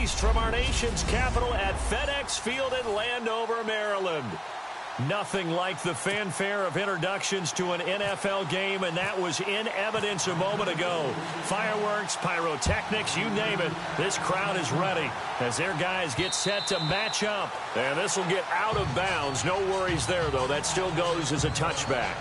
released from our nation's capital at FedEx Field in Landover, Maryland. Nothing like the fanfare of introductions to an NFL game, and that was in evidence a moment ago. Fireworks, pyrotechnics, you name it. This crowd is ready as their guys get set to match up. And this will get out of bounds. No worries there, though. That still goes as a touchback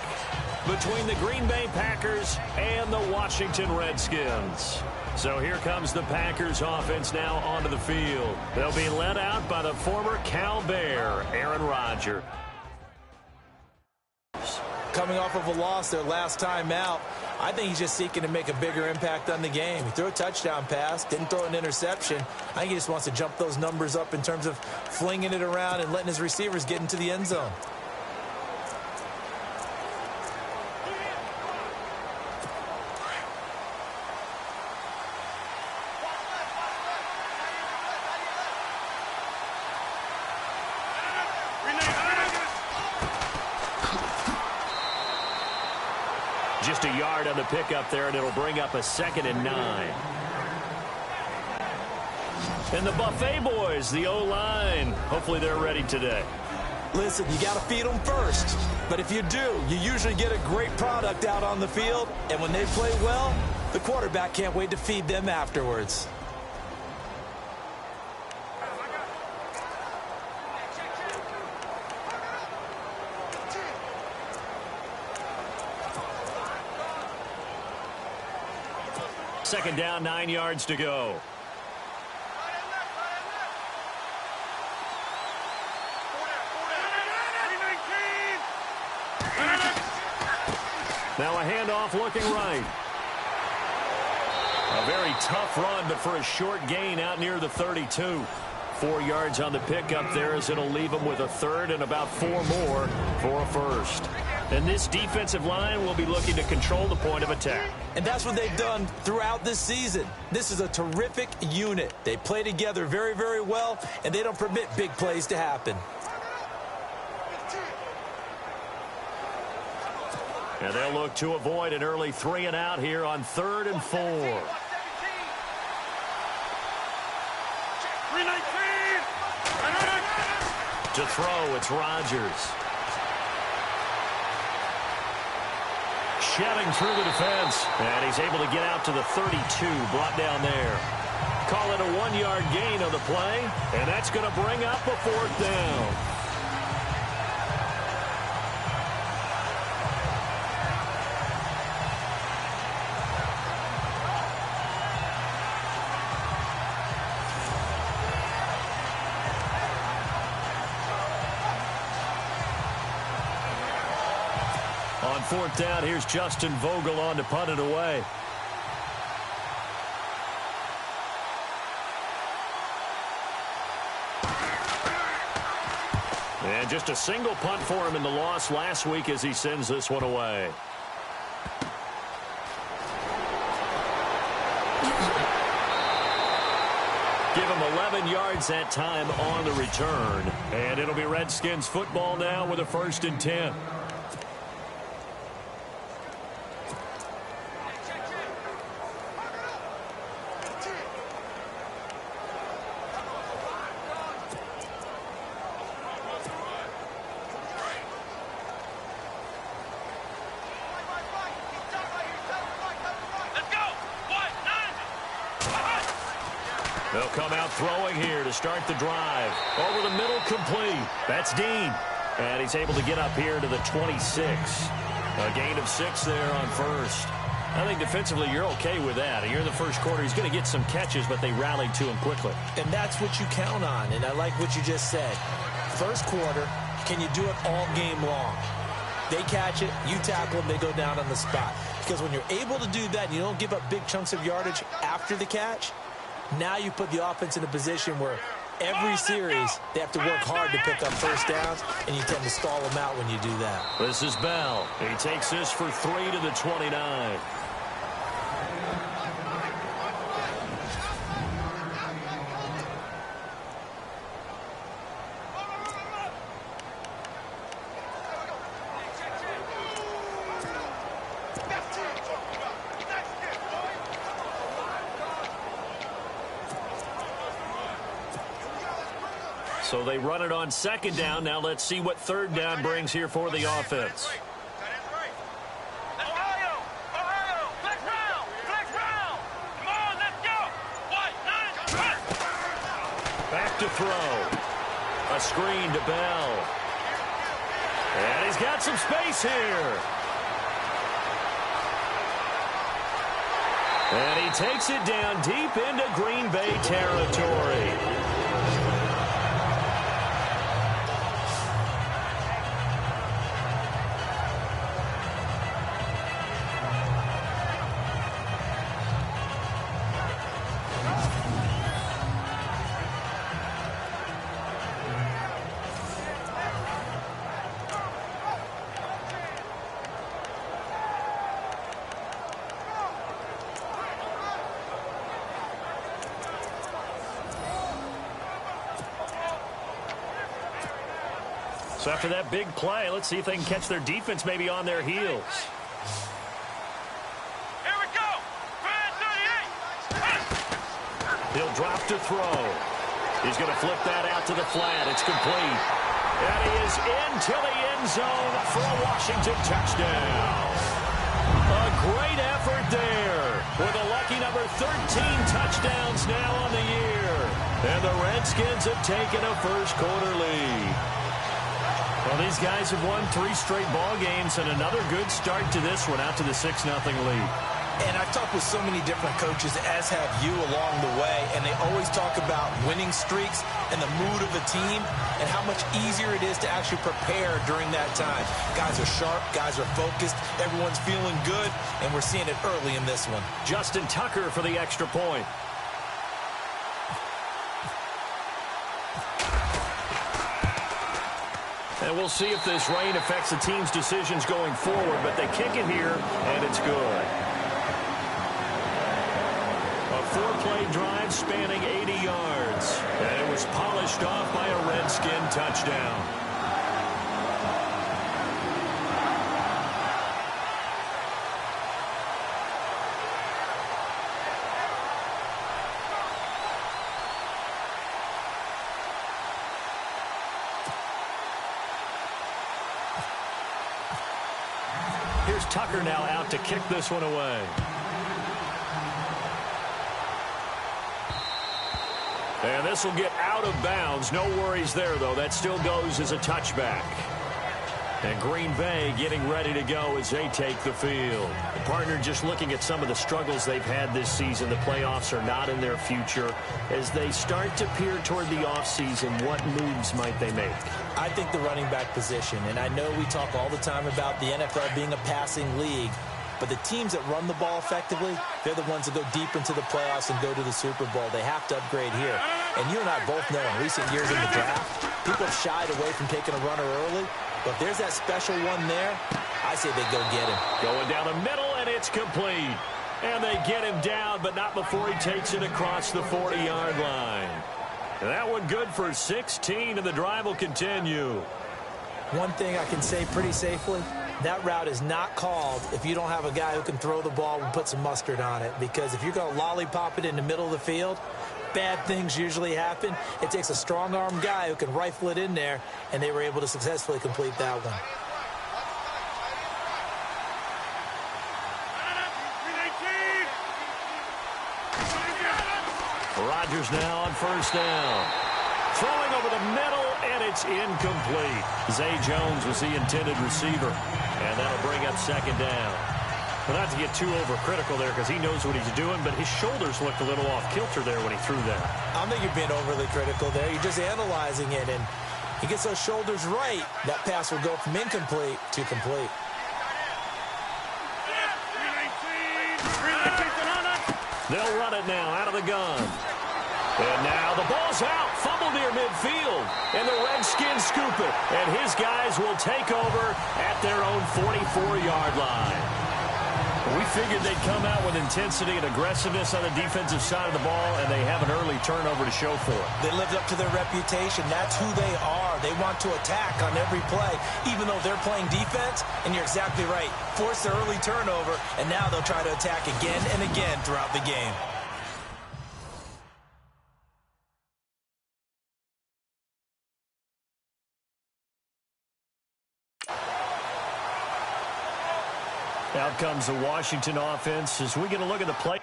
between the Green Bay Packers and the Washington Redskins. So here comes the Packers offense now onto the field. They'll be led out by the former Cal Bear, Aaron Rodgers. Coming off of a loss their last time out, I think he's just seeking to make a bigger impact on the game. He threw a touchdown pass, didn't throw an interception. I think he just wants to jump those numbers up in terms of flinging it around and letting his receivers get into the end zone. Just a yard on the pickup there, and it'll bring up a 2nd and 9. And the Buffet boys, the O-line, hopefully they're ready today. Listen, you got to feed them first. But if you do, you usually get a great product out on the field. And when they play well, the quarterback can't wait to feed them afterwards. Second down, 9 yards to go. Now a handoff looking right. A very tough run, but for a short gain out near the 32. 4 yards on the pickup there as it'll leave them with a 3rd and about 4 more for a 1st. And this defensive line will be looking to control the point of attack. And that's what they've done throughout this season. This is a terrific unit. They play together very, very well, and they don't permit big plays to happen. And they'll look to avoid an early 3 and out here on 3rd and 4. To throw, it's Rodgers. Shedding through the defense, and he's able to get out to the 32, brought down there. Call it a 1-yard gain on the play, and that's going to bring up a 4th down. On 4th down, here's Justin Vogel on to punt it away. And just a single punt for him in the loss last week as he sends this one away. Give him 11 yards that time on the return. And it'll be Redskins football now with a 1st and 10. They'll come out throwing here to start the drive. Over the middle, complete. That's Dean. And he's able to get up here to the 26. A gain of 6 there on 1st. I think defensively you're okay with that. You're in the first quarter. He's going to get some catches, but they rallied to him quickly. And that's what you count on, and I like what you just said. First quarter, can you do it all game long? They catch it, you tackle them, they go down on the spot. Because when you're able to do that and you don't give up big chunks of yardage after the catch, now you put the offense in a position where every series they have to work hard to pick up 1st downs, and you tend to stall them out when you do that. This is Bell. He takes this for 3 to the 29. So they run it on second down. Now let's see what third down brings here for the offense. Back to throw. A screen to Bell. And he's got some space here. And he takes it down deep into Green Bay territory. So after that big play, let's see if they can catch their defense maybe on their heels. Here we go. 38. He'll drop to throw. He's going to flip that out to the flat. It's complete. And he is into the end zone for a Washington touchdown. A great effort there with a lucky number 13 touchdowns now on the year. And the Redskins have taken a first quarter lead. Well, these guys have won 3 straight ball games and another good start to this one out to the 6-0 lead. And I've talked with so many different coaches, as have you along the way, and they always talk about winning streaks and the mood of a team and how much easier it is to actually prepare during that time. Guys are sharp, guys are focused, everyone's feeling good, and we're seeing it early in this one. Justin Tucker for the extra point. And we'll see if this rain affects the team's decisions going forward, but they kick it here, and it's good. A 4-play drive spanning 80 yards, and it was polished off by a Redskin touchdown. Here's Tucker now out to kick this one away. And this will get out of bounds. No worries there, though. That still goes as a touchback. And Green Bay getting ready to go as they take the field. The partner just looking at some of the struggles they've had this season. The playoffs are not in their future. As they start to peer toward the offseason, what moves might they make? I think the running back position, and I know we talk all the time about the NFL being a passing league, but the teams that run the ball effectively, they're the ones that go deep into the playoffs and go to the Super Bowl. They have to upgrade here. And you and I both know in recent years in the draft, people have shied away from taking a runner early. But if there's that special one there, I say they go get him. Going down the middle, and it's complete. And they get him down, but not before he takes it across the 40-yard line. And that one good for 16, and the drive will continue. One thing I can say pretty safely, that route is not called if you don't have a guy who can throw the ball and put some mustard on it. Because if you're going to lollipop it in the middle of the field, bad things usually happen. It takes a strong-arm guy who can rifle it in there, and they were able to successfully complete that one. Rodgers now on first down. Throwing over the middle, and it's incomplete. Zay Jones was the intended receiver, and that'll bring up second down. But not to get too overcritical there because he knows what he's doing, but his shoulders looked a little off kilter there when he threw that. I don't think you're being overly critical there. You're just analyzing it, and he gets those shoulders right. That pass will go from incomplete to complete. They'll run it now out of the gun. And now the ball's out. Fumble near midfield. And the Redskins scoop it. And his guys will take over at their own 44-yard line. We figured they'd come out with intensity and aggressiveness on the defensive side of the ball, and they have an early turnover to show for it. They lived up to their reputation. That's who they are. They want to attack on every play, even though they're playing defense. And you're exactly right. Force the early turnover, and now they'll try to attack again and again throughout the game. comes the Washington offense as we get a look at the playoff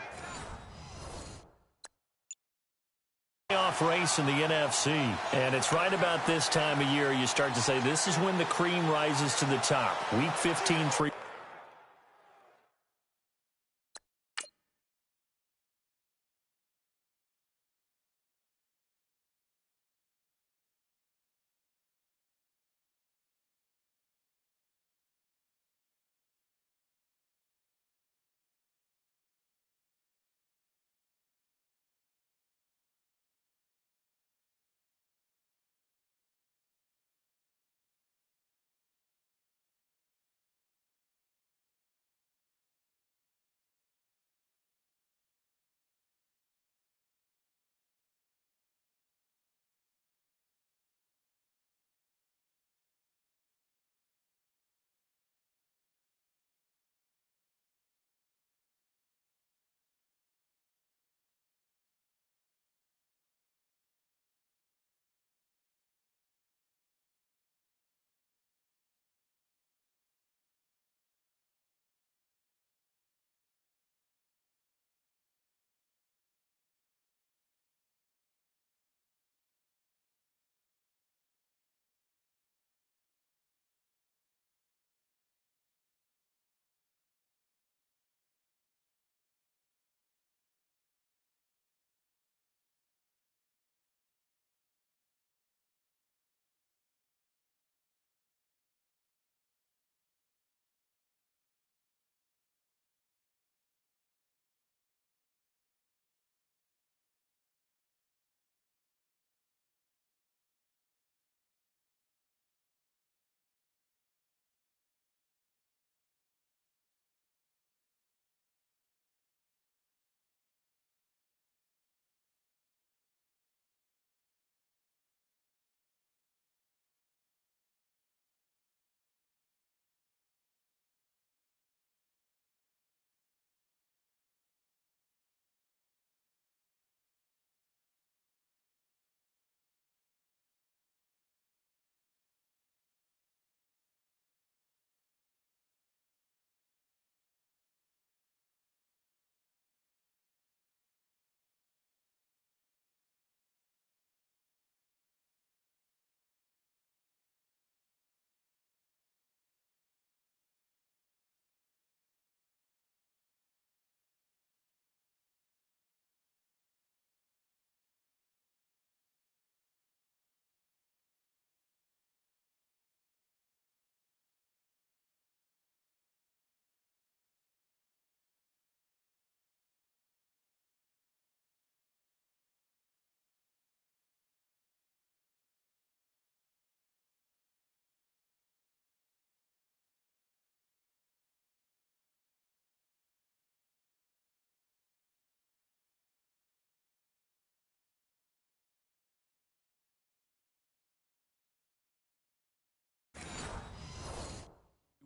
race in the NFC. And it's right about this time of year you start to say this is when the cream rises to the top. Week 15, 3.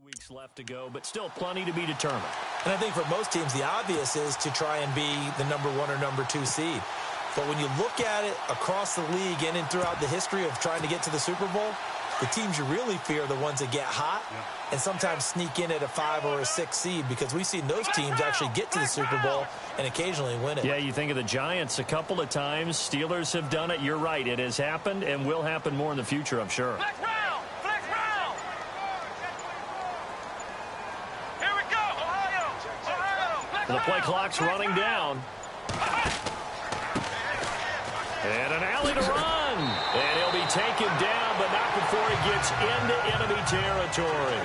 Weeks left to go, but still plenty to be determined. And I think for most teams, the obvious is to try and be the number 1 or number 2 seed. But when you look at it across the league and throughout the history of trying to get to the Super Bowl, the teams you really fear are the ones that get hot and sometimes sneak in at a 5 or a 6 seed, because we've seen those teams actually get to the Super Bowl and occasionally win it. Yeah, you think of the Giants a couple of times. Steelers have done it. You're right. It has happened and will happen more in the future, I'm sure. Flex round! Flex round! Here we go! Ohio! Ohio! The play clock's running down. And an alley to run. And he'll be taken down, but not before he gets into enemy territory.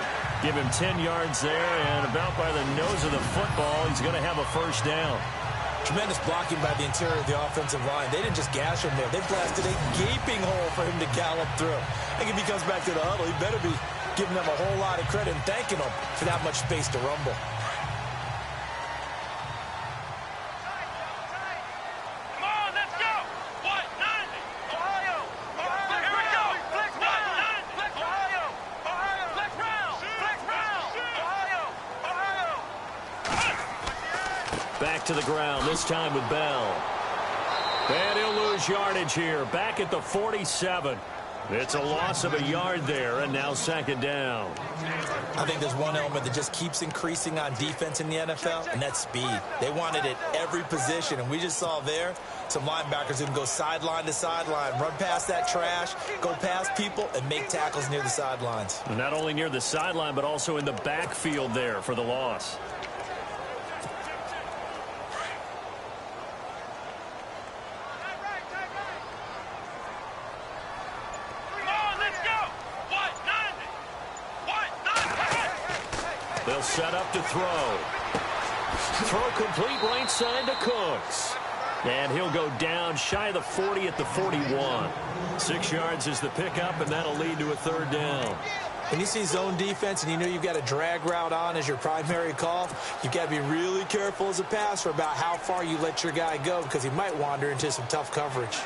Give him 10 yards there, and about by the nose of the football, he's going to have a first down. Tremendous blocking by the interior of the offensive line. They didn't just gash him there. They blasted a gaping hole for him to gallop through. I think if he comes back to the huddle, he better be giving them a whole lot of credit and thanking them for that much space to rumble. Back to the ground, this time with Bell. And he'll lose yardage here, back at the 47. It's a loss of a yard there, and now second down. I think there's one element that just keeps increasing on defense in the NFL, and that's speed. They want it at every position, and we just saw there some linebackers who can go sideline to sideline, run past that trash, go past people, and make tackles near the sidelines. And not only near the sideline, but also in the backfield there for the loss. They'll set up to throw. Throw complete right side to Cooks. And he'll go down shy of the 40 at the 41. 6 yards is the pickup, and that'll lead to a third down. When you see zone defense and you know you've got a drag route on as your primary call, you've got to be really careful as a passer about how far you let your guy go because he might wander into some tough coverage.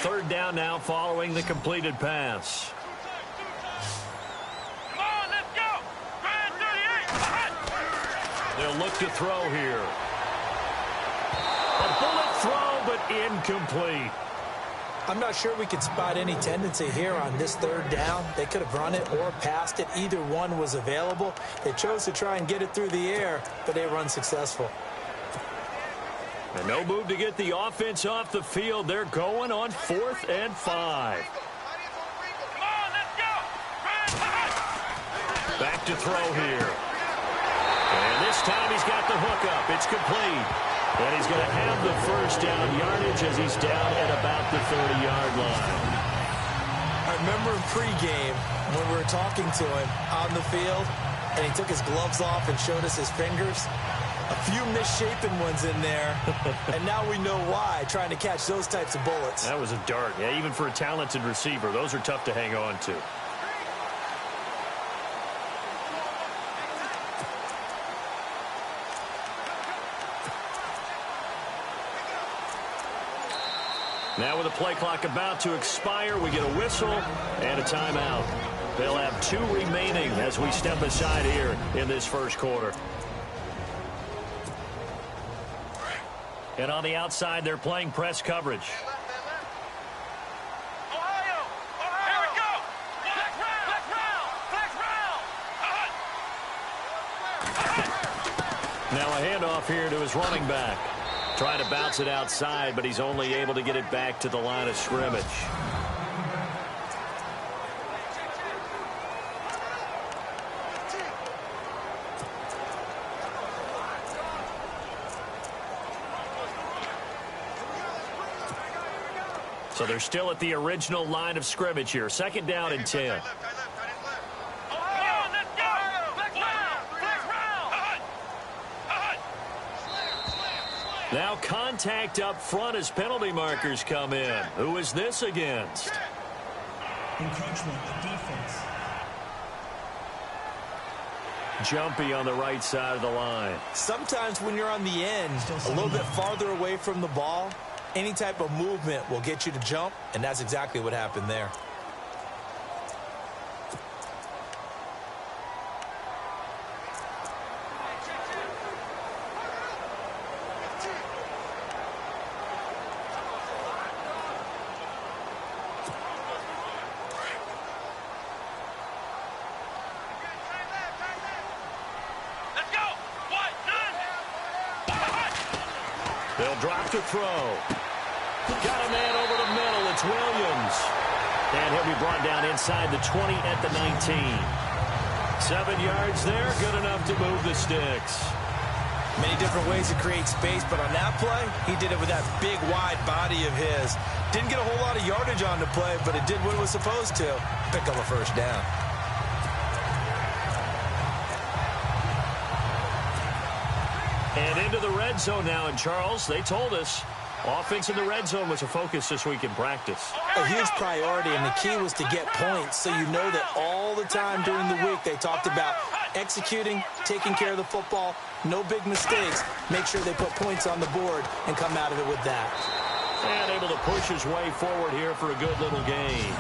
Third down now following the completed pass. They'll look to throw here. A bullet throw, but incomplete. I'm not sure we could spot any tendency here on this third down. They could have run it or passed it. Either one was available. They chose to try and get it through the air, but they were unsuccessful. And no move to get the offense off the field. They're going on 4th and 5. Back to throw here. And this time he's got the hook up. It's complete. And he's going to have the first down yardage as he's down at about the 30-yard line. I remember in pregame when we were talking to him on the field, and he took his gloves off and showed us his fingers. A few misshapen ones in there, and now we know why, trying to catch those types of bullets. That was a dart. Yeah, even for a talented receiver, those are tough to hang on to. Now with the play clock about to expire, we get a whistle and a timeout. They'll have 2 remaining as we step aside here in this first quarter. And on the outside, they're playing press coverage. Ohio! Here we go! Flex round! Now a handoff here to his running back. Trying to bounce it outside, but he's only able to get it back to the line of scrimmage. So they're still at the original line of scrimmage here. 2nd down and 10. Now contact up front as penalty markers come in. Who is this against? Encroachment of defense. Jumpy on the right side of the line. Sometimes when you're on the end, a little bit farther away from the ball, any type of movement will get you to jump, and that's exactly what happened there. They'll drop to throw. Got a man over the middle. It's Williams. And he'll be brought down inside the 20 at the 19. 7 yards there. Good enough to move the sticks. Many different ways to create space, but on that play, he did it with that big, wide body of his. Didn't get a whole lot of yardage on the play, but it did what it was supposed to. Pick up a first down. And into the red zone now. And, Charles, they told us offense in the red zone was a focus this week in practice. A huge priority, and the key was to get points. So you know that all the time during the week they talked about executing, taking care of the football, no big mistakes. Make sure they put points on the board and come out of it with that. And able to push his way forward here for a good little gain.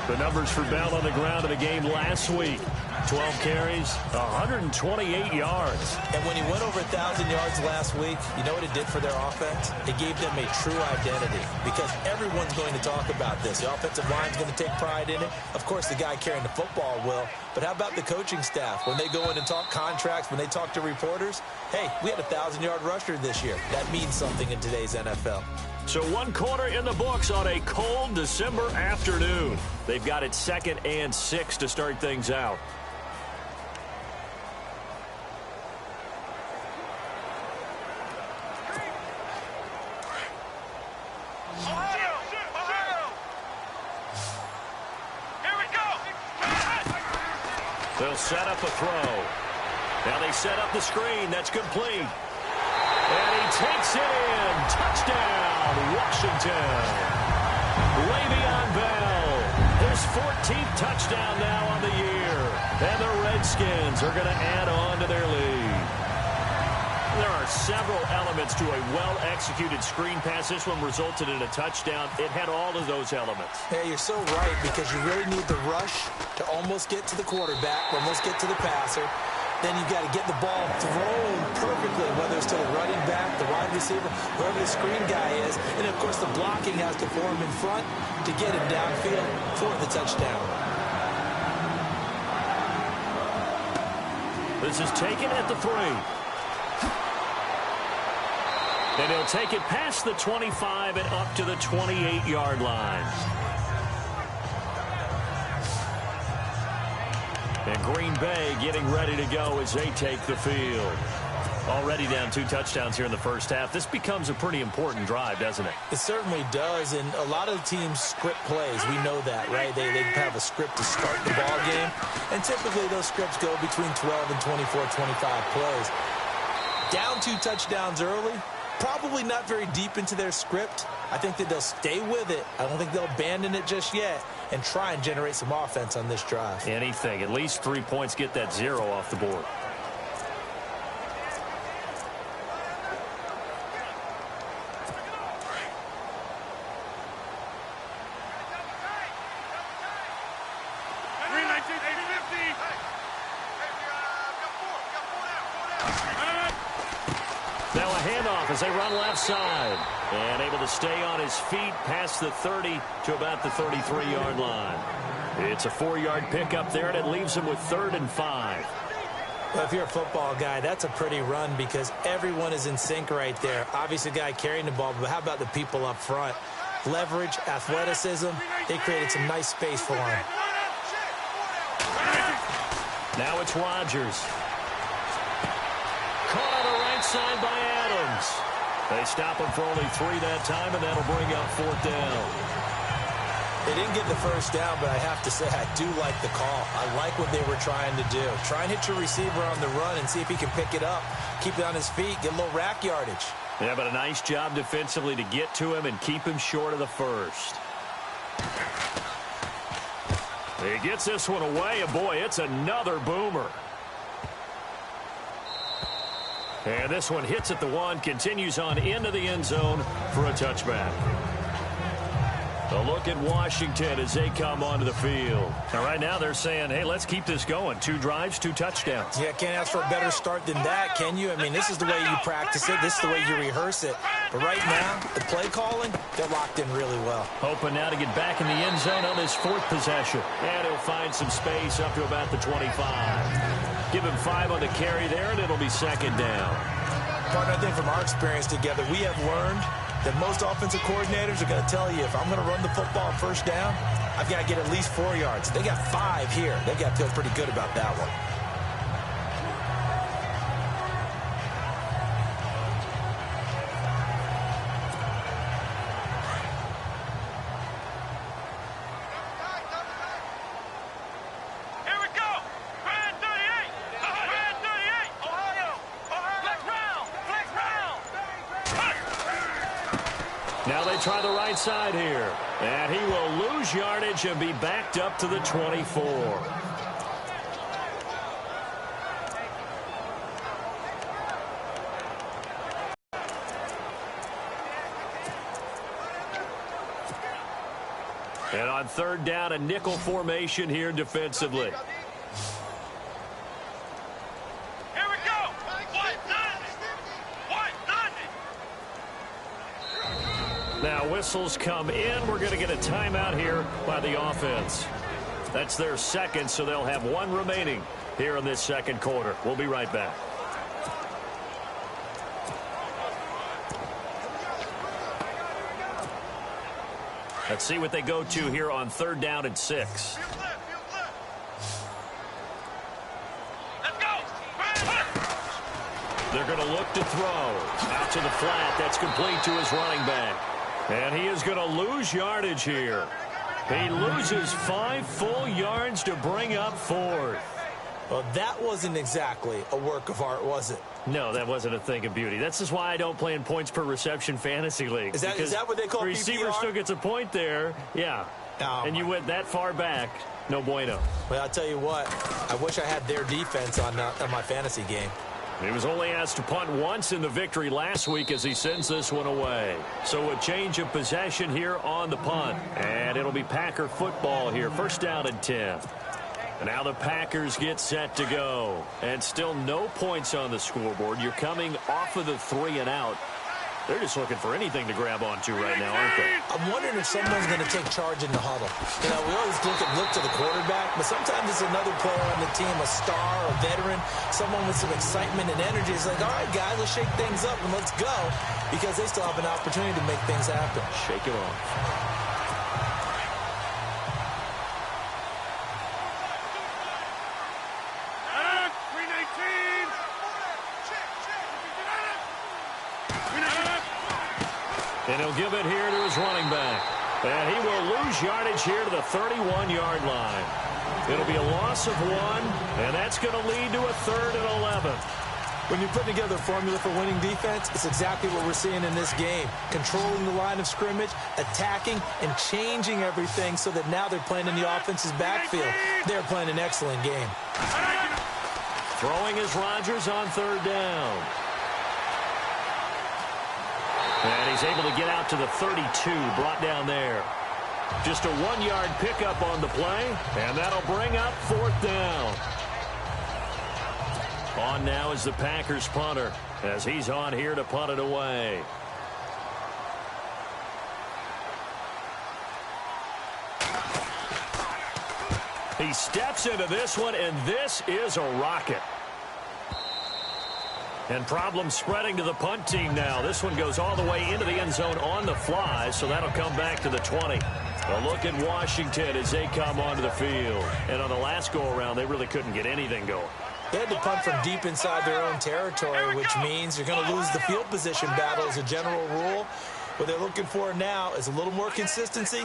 The numbers for Bell on the ground in the game last week. 12 carries, 128 yards. And when he went over 1,000 yards last week, you know what it did for their offense? It gave them a true identity because everyone's going to talk about this. The offensive line's going to take pride in it. Of course, the guy carrying the football will. But how about the coaching staff? When they go in and talk contracts, when they talk to reporters, hey, we had a 1,000-yard rusher this year. That means something in today's NFL. So 1 quarter in the books on a cold December afternoon. They've got it 2nd and 6 to start things out. They'll set up a throw. Now they set up the screen. That's complete. And he takes it in. Touchdown, Washington. Le'Veon Bell. His 14th touchdown now on the year. And the Redskins are going to add on to their lead. There are several elements to a well-executed screen pass. This one resulted in a touchdown. It had all of those elements. Yeah, you're so right because you really need the rush to almost get to the quarterback, almost get to the passer. Then you've got to get the ball thrown perfectly, whether it's to the running back, the wide receiver, whoever the screen guy is. And, of course, the blocking has to form in front to get him downfield for the touchdown. This is taken at the 3. And he'll take it past the 25 and up to the 28-yard line. And Green Bay getting ready to go as they take the field. Already down 2 touchdowns here in the first half. This becomes a pretty important drive, doesn't it? It certainly does, and a lot of teams script plays. We know that, right? They have a script to start the ball game, and typically those scripts go between 12 and 24, 25 plays. Down 2 touchdowns early, probably not very deep into their script. I think that they'll stay with it. I don't think they'll abandon it just yet and try and generate some offense on this drive. Anything. At least 3 points, get that 0 off the board. Now a handoff as they run left side. And able to stay on his feet past the 30 to about the 33-yard line. It's a 4-yard pickup there, and it leaves him with 3rd and 5. Well, if you're a football guy, that's a pretty run because everyone is in sync right there. Obviously, the guy carrying the ball, but how about the people up front? Leverage, athleticism, they created some nice space for him. Now it's Rodgers. Caught on the right side by Adams. They stop him for only 3 that time, and that'll bring up 4th down. They didn't get the first down, but I have to say I do like the call. I like what they were trying to do. Try and hit your receiver on the run and see if he can pick it up, keep it on his feet, get a little rack yardage. Yeah, but a nice job defensively to get to him and keep him short of the first. He gets this one away, and boy, it's another boomer. And this one hits at the 1, continues on into the end zone for a touchback. A look at Washington as they come onto the field. And right now they're saying, hey, let's keep this going. 2 drives, 2 touchdowns. Yeah, can't ask for a better start than that, can you? I mean, this is the way you practice it. This is the way you rehearse it. But right now, the play calling, they're locked in really well. Hoping now to get back in the end zone on his 4th possession. And he'll find some space up to about the 25. Give him 5 on the carry there, and it'll be 2nd down. Partner, I think from our experience together, we have learned that most offensive coordinators are going to tell you, if I'm going to run the football on 1st down, I've got to get at least 4 yards. They got 5 here. They've got to feel pretty good about that one. Now they try the right side here. And he will lose yardage and be backed up to the 24. And on 3rd down, a nickel formation here defensively. Now whistles come in. We're going to get a timeout here by the offense. That's their second, so they'll have one remaining here in this second quarter. We'll be right back. Let's see what they go to here on 3rd down and 6. They're going to look to throw. Out to the flat. That's complete to his running back. And he is going to lose yardage here. He loses 5 full yards to bring up 4th. Well, that wasn't exactly a work of art, was it? No, that wasn't a thing of beauty. That's just why I don't play in points per reception fantasy leagues. Is that what they call the receiver PPR? still gets a point there. Yeah. Oh, and you went that far back. No bueno. Well, I'll tell you what. I wish I had their defense on my fantasy game. He was only asked to punt once in the victory last week as he sends this one away. So a change of possession here on the punt. And it'll be Packer football here. 1st down and 10. And now the Packers get set to go. And still no points on the scoreboard. You're coming off of the 3 and out. They're just looking for anything to grab onto right now, aren't they? I'm wondering if someone's going to take charge in the huddle. You know, we always look to the quarterback, but sometimes it's another player on the team, a star, a veteran, someone with some excitement and energy. It's like, all right, guys, let's shake things up and let's go, because they still have an opportunity to make things happen. Shake it off. And he'll give it here to his running back. And he will lose yardage here to the 31-yard line. It'll be a loss of 1, and that's going to lead to a 3rd and 11. When you put together a formula for winning defense, it's exactly what we're seeing in this game. Controlling the line of scrimmage, attacking, and changing everything so that now they're playing in the offense's backfield. They're playing an excellent game. Throwing is Rodgers on 3rd down. And he's able to get out to the 32, brought down there. Just a 1-yard pickup on the play, and that'll bring up 4th down. On now is the Packers punter, as he's on here to punt it away. He steps into this one, and this is a rocket. And problems spreading to the punt team now. This one goes all the way into the end zone on the fly, so that'll come back to the 20. A look at Washington as they come onto the field. And on the last go-around, they really couldn't get anything going. They had to punt from deep inside their own territory, which means you're going to lose the field position battle as a general rule. What they're looking for now is a little more consistency,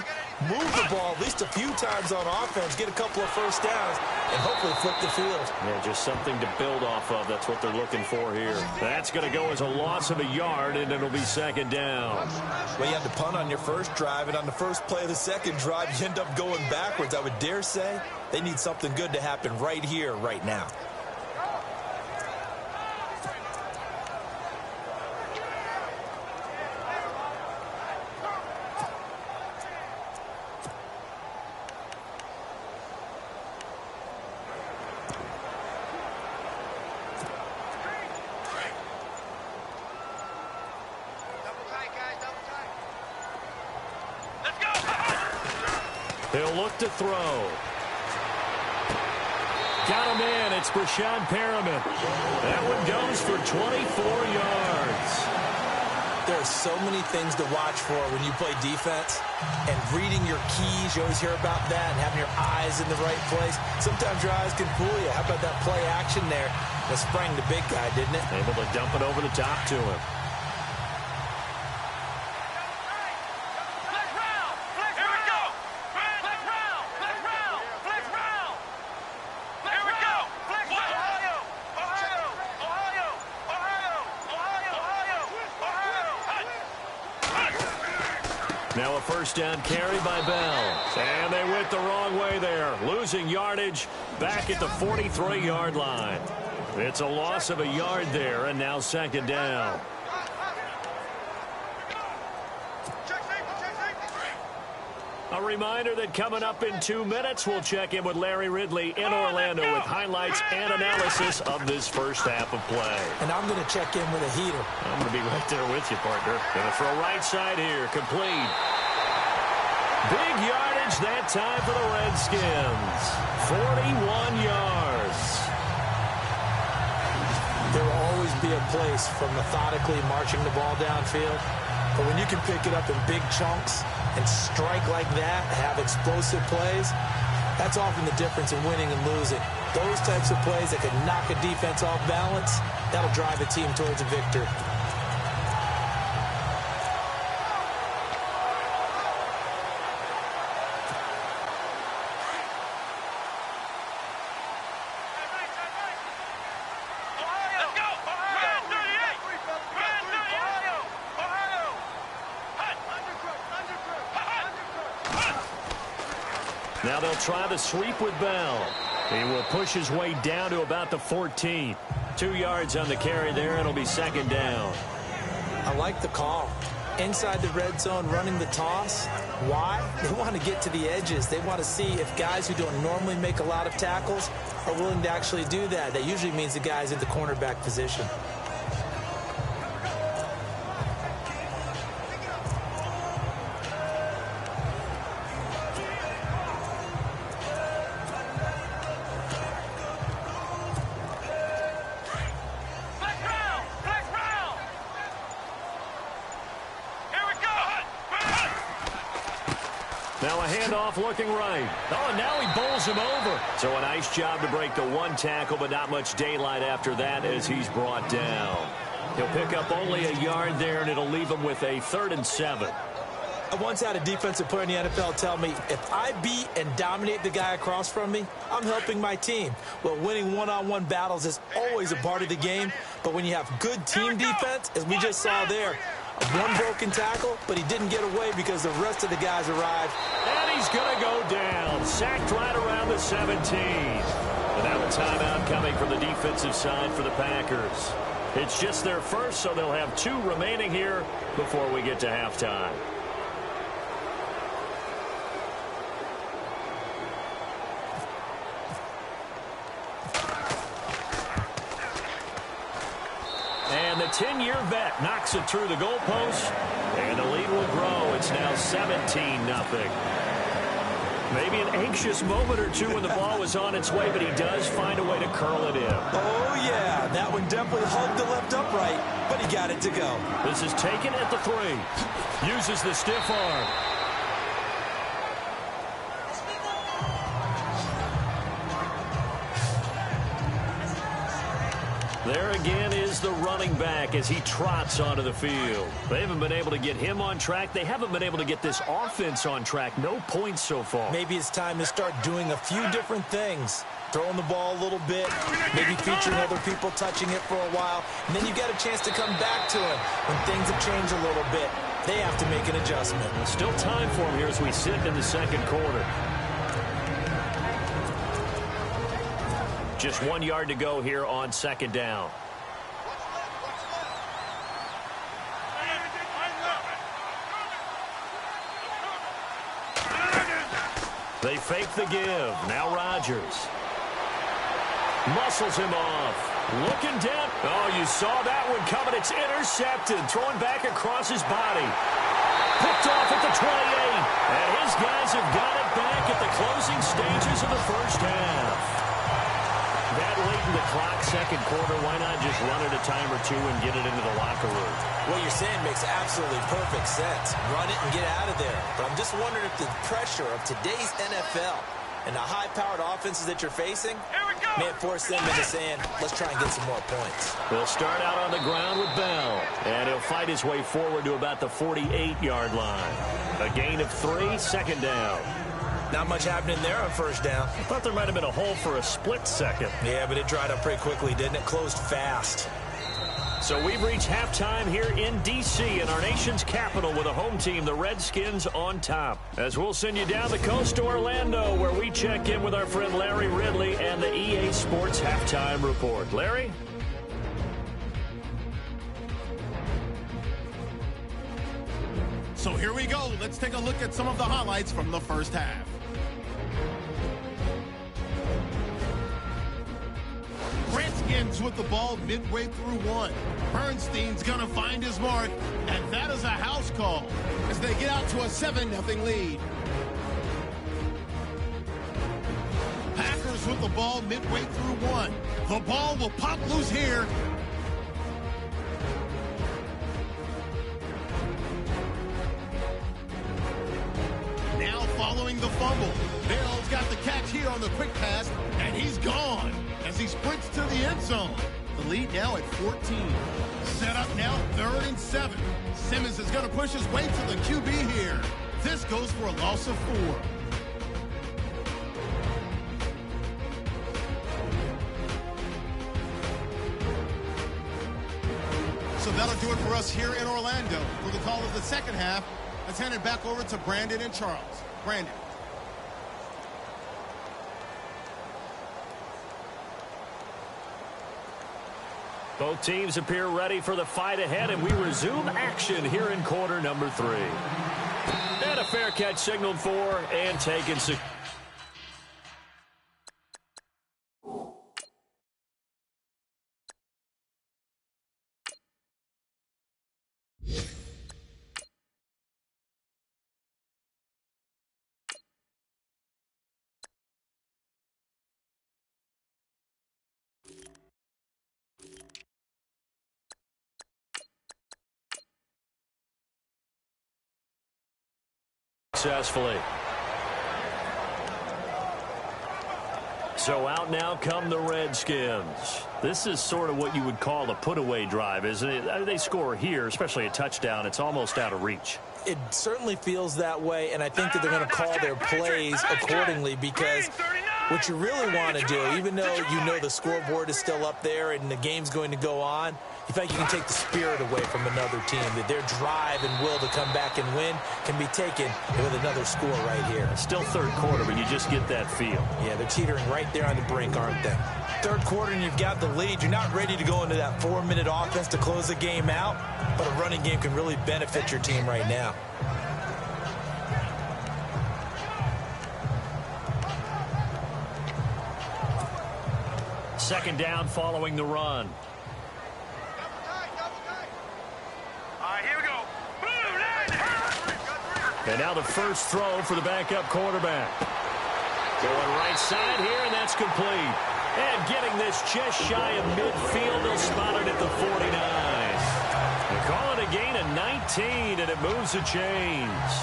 move the ball at least a few times on offense, get a couple of first downs, and hopefully flip the field. Yeah, just something to build off of. That's what they're looking for here. That's going to go as a loss of a yard, and it'll be 2nd down. Well, you had to punt on your first drive, and on the first play of the second drive, you end up going backwards. I would dare say they need something good to happen right here, right now. He'll look to throw. Got him in. It's Brashad Perriman. That one goes for 24 yards. There are so many things to watch for when you play defense. And reading your keys, you always hear about that, and having your eyes in the right place. Sometimes your eyes can fool you. How about that play action there? That sprang the big guy, didn't it? Able to dump it over the top to him. Now a first down carry by Bell. And they went the wrong way there. Losing yardage back at the 43-yard line. It's a loss of a yard there, and now 2nd down. A reminder that coming up in 2 minutes, we'll check in with Larry Ridley in Orlando with highlights and analysis of this first half of play. And I'm going to check in with a heater. I'm going to be right there with you, partner. Going to throw right side here. Complete. Big yardage that time for the Redskins. 41 yards. There will always be a place for methodically marching the ball downfield. But when you can pick it up in big chunks and strike like that, have explosive plays, that's often the difference in winning and losing. Those types of plays that can knock a defense off balance, that'll drive a team towards a victory. Now they'll try the sweep with Bell. He will push his way down to about the 14. 2 yards on the carry there. It'll be second down. I like the call. Inside the red zone, running the toss. Why? They want to get to the edges. They want to see if guys who don't normally make a lot of tackles are willing to actually do that. That usually means the guy's in the cornerback position. Now a handoff looking right. Oh, and now he bowls him over. So a nice job to break the one tackle, but not much daylight after that as he's brought down. He'll pick up only a yard there, and it'll leave him with a 3rd and 7. I once had a defensive player in the NFL tell me, if I beat and dominate the guy across from me, I'm helping my team. Well, winning one-on-one battles is always a part of the game, but when you have good team defense, as we just saw there, one broken tackle, but he didn't get away because the rest of the guys arrived. And he's going to go down. Sacked right around the 17. And now a timeout coming from the defensive side for the Packers. It's just their first, so they'll have 2 remaining here before we get to halftime. And the 10-year vet knocks it through the goalpost, and the lead will grow. It's now 17-0. Maybe an anxious moment or two when the ball was on its way, but he does find a way to curl it in. Oh, yeah, that one definitely hugged the left upright, but he got it to go. This is taken at the 3. Uses the stiff arm. There again is the running back as he trots onto the field. They haven't been able to get him on track. They haven't been able to get this offense on track. No points so far. Maybe it's time to start doing a few different things. Throwing the ball a little bit, maybe featuring other people touching it for a while, and then you get a chance to come back to it when things have changed a little bit. They have to make an adjustment. Still time for him here as we sit in the second quarter. Just 1 yard to go here on second down. They fake the give. Now Rodgers. Muscles him off. Looking down. Oh, you saw that one coming. It's intercepted. Throwing back across his body. Picked off at the 28. And his guys have got it back at the closing stages of the first half. That late in the clock, second quarter, why not just run it a time or 2 and get it into the locker room? What you're saying makes absolutely perfect sense. Run it and get out of there. But I'm just wondering if the pressure of today's NFL and the high-powered offenses that you're facing may force them into saying, let's try and get some more points. They'll start out on the ground with Bell, and he'll fight his way forward to about the 48-yard line. A gain of 3, second down. Not much happening there on first down. I thought there might have been a hole for a split second. Yeah, but it dried up pretty quickly, didn't it? Closed fast. So we've reached halftime here in D.C. in our nation's capital with a home team, the Redskins, on top. As we'll send you down the coast to Orlando, where we check in with our friend Larry Ridley and the EA Sports Halftime Report. Larry? So here we go. Let's take a look at some of the highlights from the first half. Redskins with the ball midway through one. Bernstein's going to find his mark, and that is a house call as they get out to a 7-0 lead. Packers with the ball midway through one. The ball will pop loose here. Now following the fumble. Bell's got the catch here on the quick pass, and he's gone as he sprints to the end zone. The lead now at 14. Set up now 3rd and 7. Simmons is going to push his way to the QB here. This goes for a loss of 4. So that'll do it for us here in Orlando. For the call of the second half, let's hand it back over to Brandon and Charles. Brandon. Both teams appear ready for the fight ahead, and we resume action here in quarter number 3. And a fair catch signaled for and taken. Successfully. So out now come the Redskins. This is sort of what you would call a put-away drive, isn't it? They score here, especially a touchdown. It's almost out of reach. It certainly feels that way, and I think that they're going to call their plays accordingly, because what you really want to do, even though you know the scoreboard is still up there and the game's going to go on, you think you can take the spirit away from another team, that their drive and will to come back and win can be taken with another score right here. Still third quarter, but you just get that feel. Yeah, they're teetering right there on the brink, aren't they? Third quarter and you've got the lead. You're not ready to go into that 4-minute offense to close the game out, but a running game can really benefit your team right now. Second down following the run. And now the first throw for the backup quarterback. Going right side here, and that's complete. And getting this just shy of midfield, they'll spot it at the 49. They call it a gain of 19, and it moves the chains.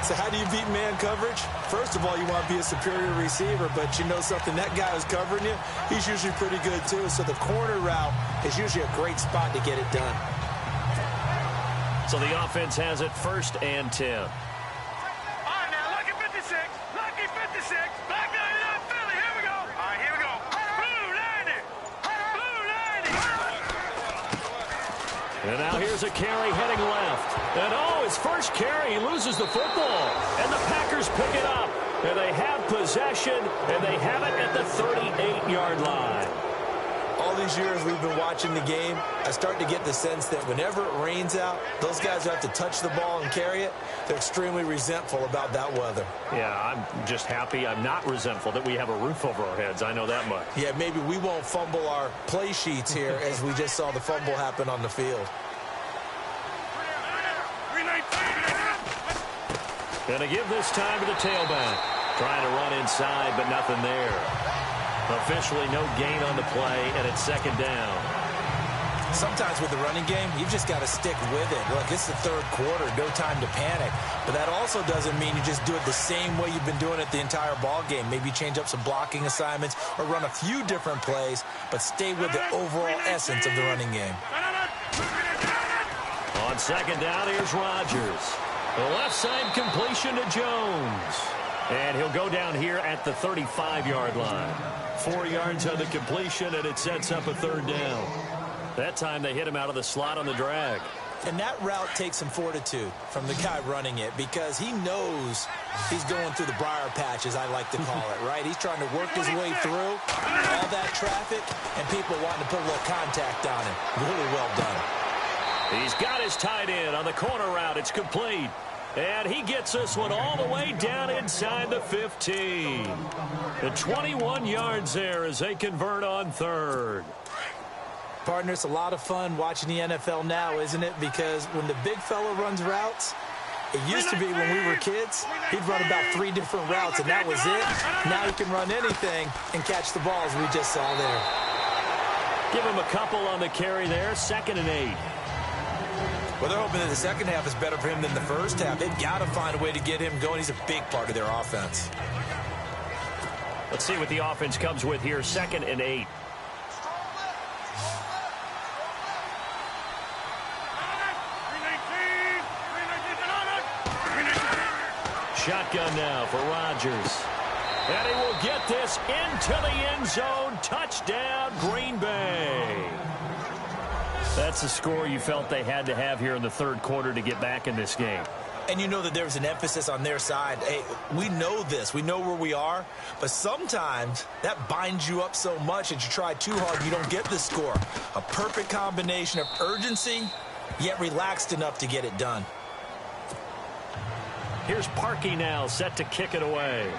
So how do you beat man coverage? First of all, you want to be a superior receiver, but you know something, that guy who's covering you, he's usually pretty good too. So the corner route is usually a great spot to get it done. So the offense has it 1st and 10. And now here's a carry heading left. And oh, his first carry, he loses the football. And the Packers pick it up. And they have possession, and they have it at the 38-yard line. All these years we've been watching the game, I start to get the sense that whenever it rains out, those guys who have to touch the ball and carry it, they're extremely resentful about that weather. Yeah, I'm just happy I'm not resentful that we have a roof over our heads. I know that much. Yeah, maybe we won't fumble our play sheets here as we just saw the fumble happen on the field. Going to give this time to the tailback. Trying to run inside, but nothing there. Officially no gain on the play, and it's second down. Sometimes with the running game, you've just got to stick with it. Look, it's the third quarter, no time to panic. But that also doesn't mean you just do it the same way you've been doing it the entire ball game. Maybe change up some blocking assignments or run a few different plays, but stay with the overall essence of the running game. On second down, here's Rodgers. The left side completion to Jones. And he'll go down here at the 35-yard line. 4 yards on the completion, and it sets up a third down. That time they hit him out of the slot on the drag. And that route takes some fortitude from the guy running it, because he knows he's going through the briar patch, as I like to call it, right? He's trying to work his way through all that traffic and people wanting to put a little contact on him. Really well done. He's got his tight end on the corner route. It's complete. And he gets this one all the way down inside the 15. The 21 yards there as they convert on third. Partner, it's a lot of fun watching the NFL now, isn't it? Because when the big fella runs routes, it used to be when we were kids, he'd run about 3 different routes, and that was it. Now he can run anything and catch the balls we just saw there. Give him a couple on the carry there, 2nd and 8. Well, they're hoping that the second half is better for him than the first half. They've got to find a way to get him going. He's a big part of their offense. Let's see what the offense comes with here, 2nd and 8. Shotgun now for Rodgers. And he will get this into the end zone. Touchdown, Green Bay. That's the score you felt they had to have here in the third quarter to get back in this game. And you know that there's an emphasis on their side. Hey, we know this. We know where we are. But sometimes that binds you up so much that you try too hard, you don't get the score. A perfect combination of urgency, yet relaxed enough to get it done. Here's Parkey now, set to kick it away.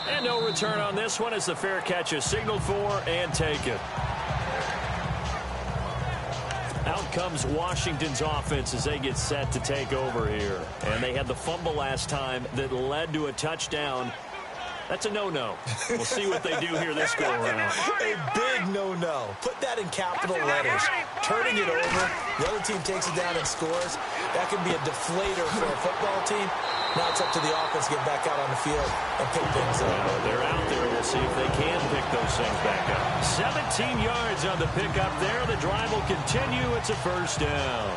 And no return on this one as the fair catch is signaled for and taken. Out comes Washington's offense as they get set to take over here. And they had the fumble last time that led to a touchdown. That's a no-no. We'll see what they do here this go-around. A big no-no. Put that in capital letters. Turning it over, the other team takes it down and scores. That can be a deflator for a football team. Now it's up to the offense to get back out on the field and pick things up. They're out there. We'll see if they can pick those things back up. 17 yards on the pickup there. The drive will continue. It's a first down.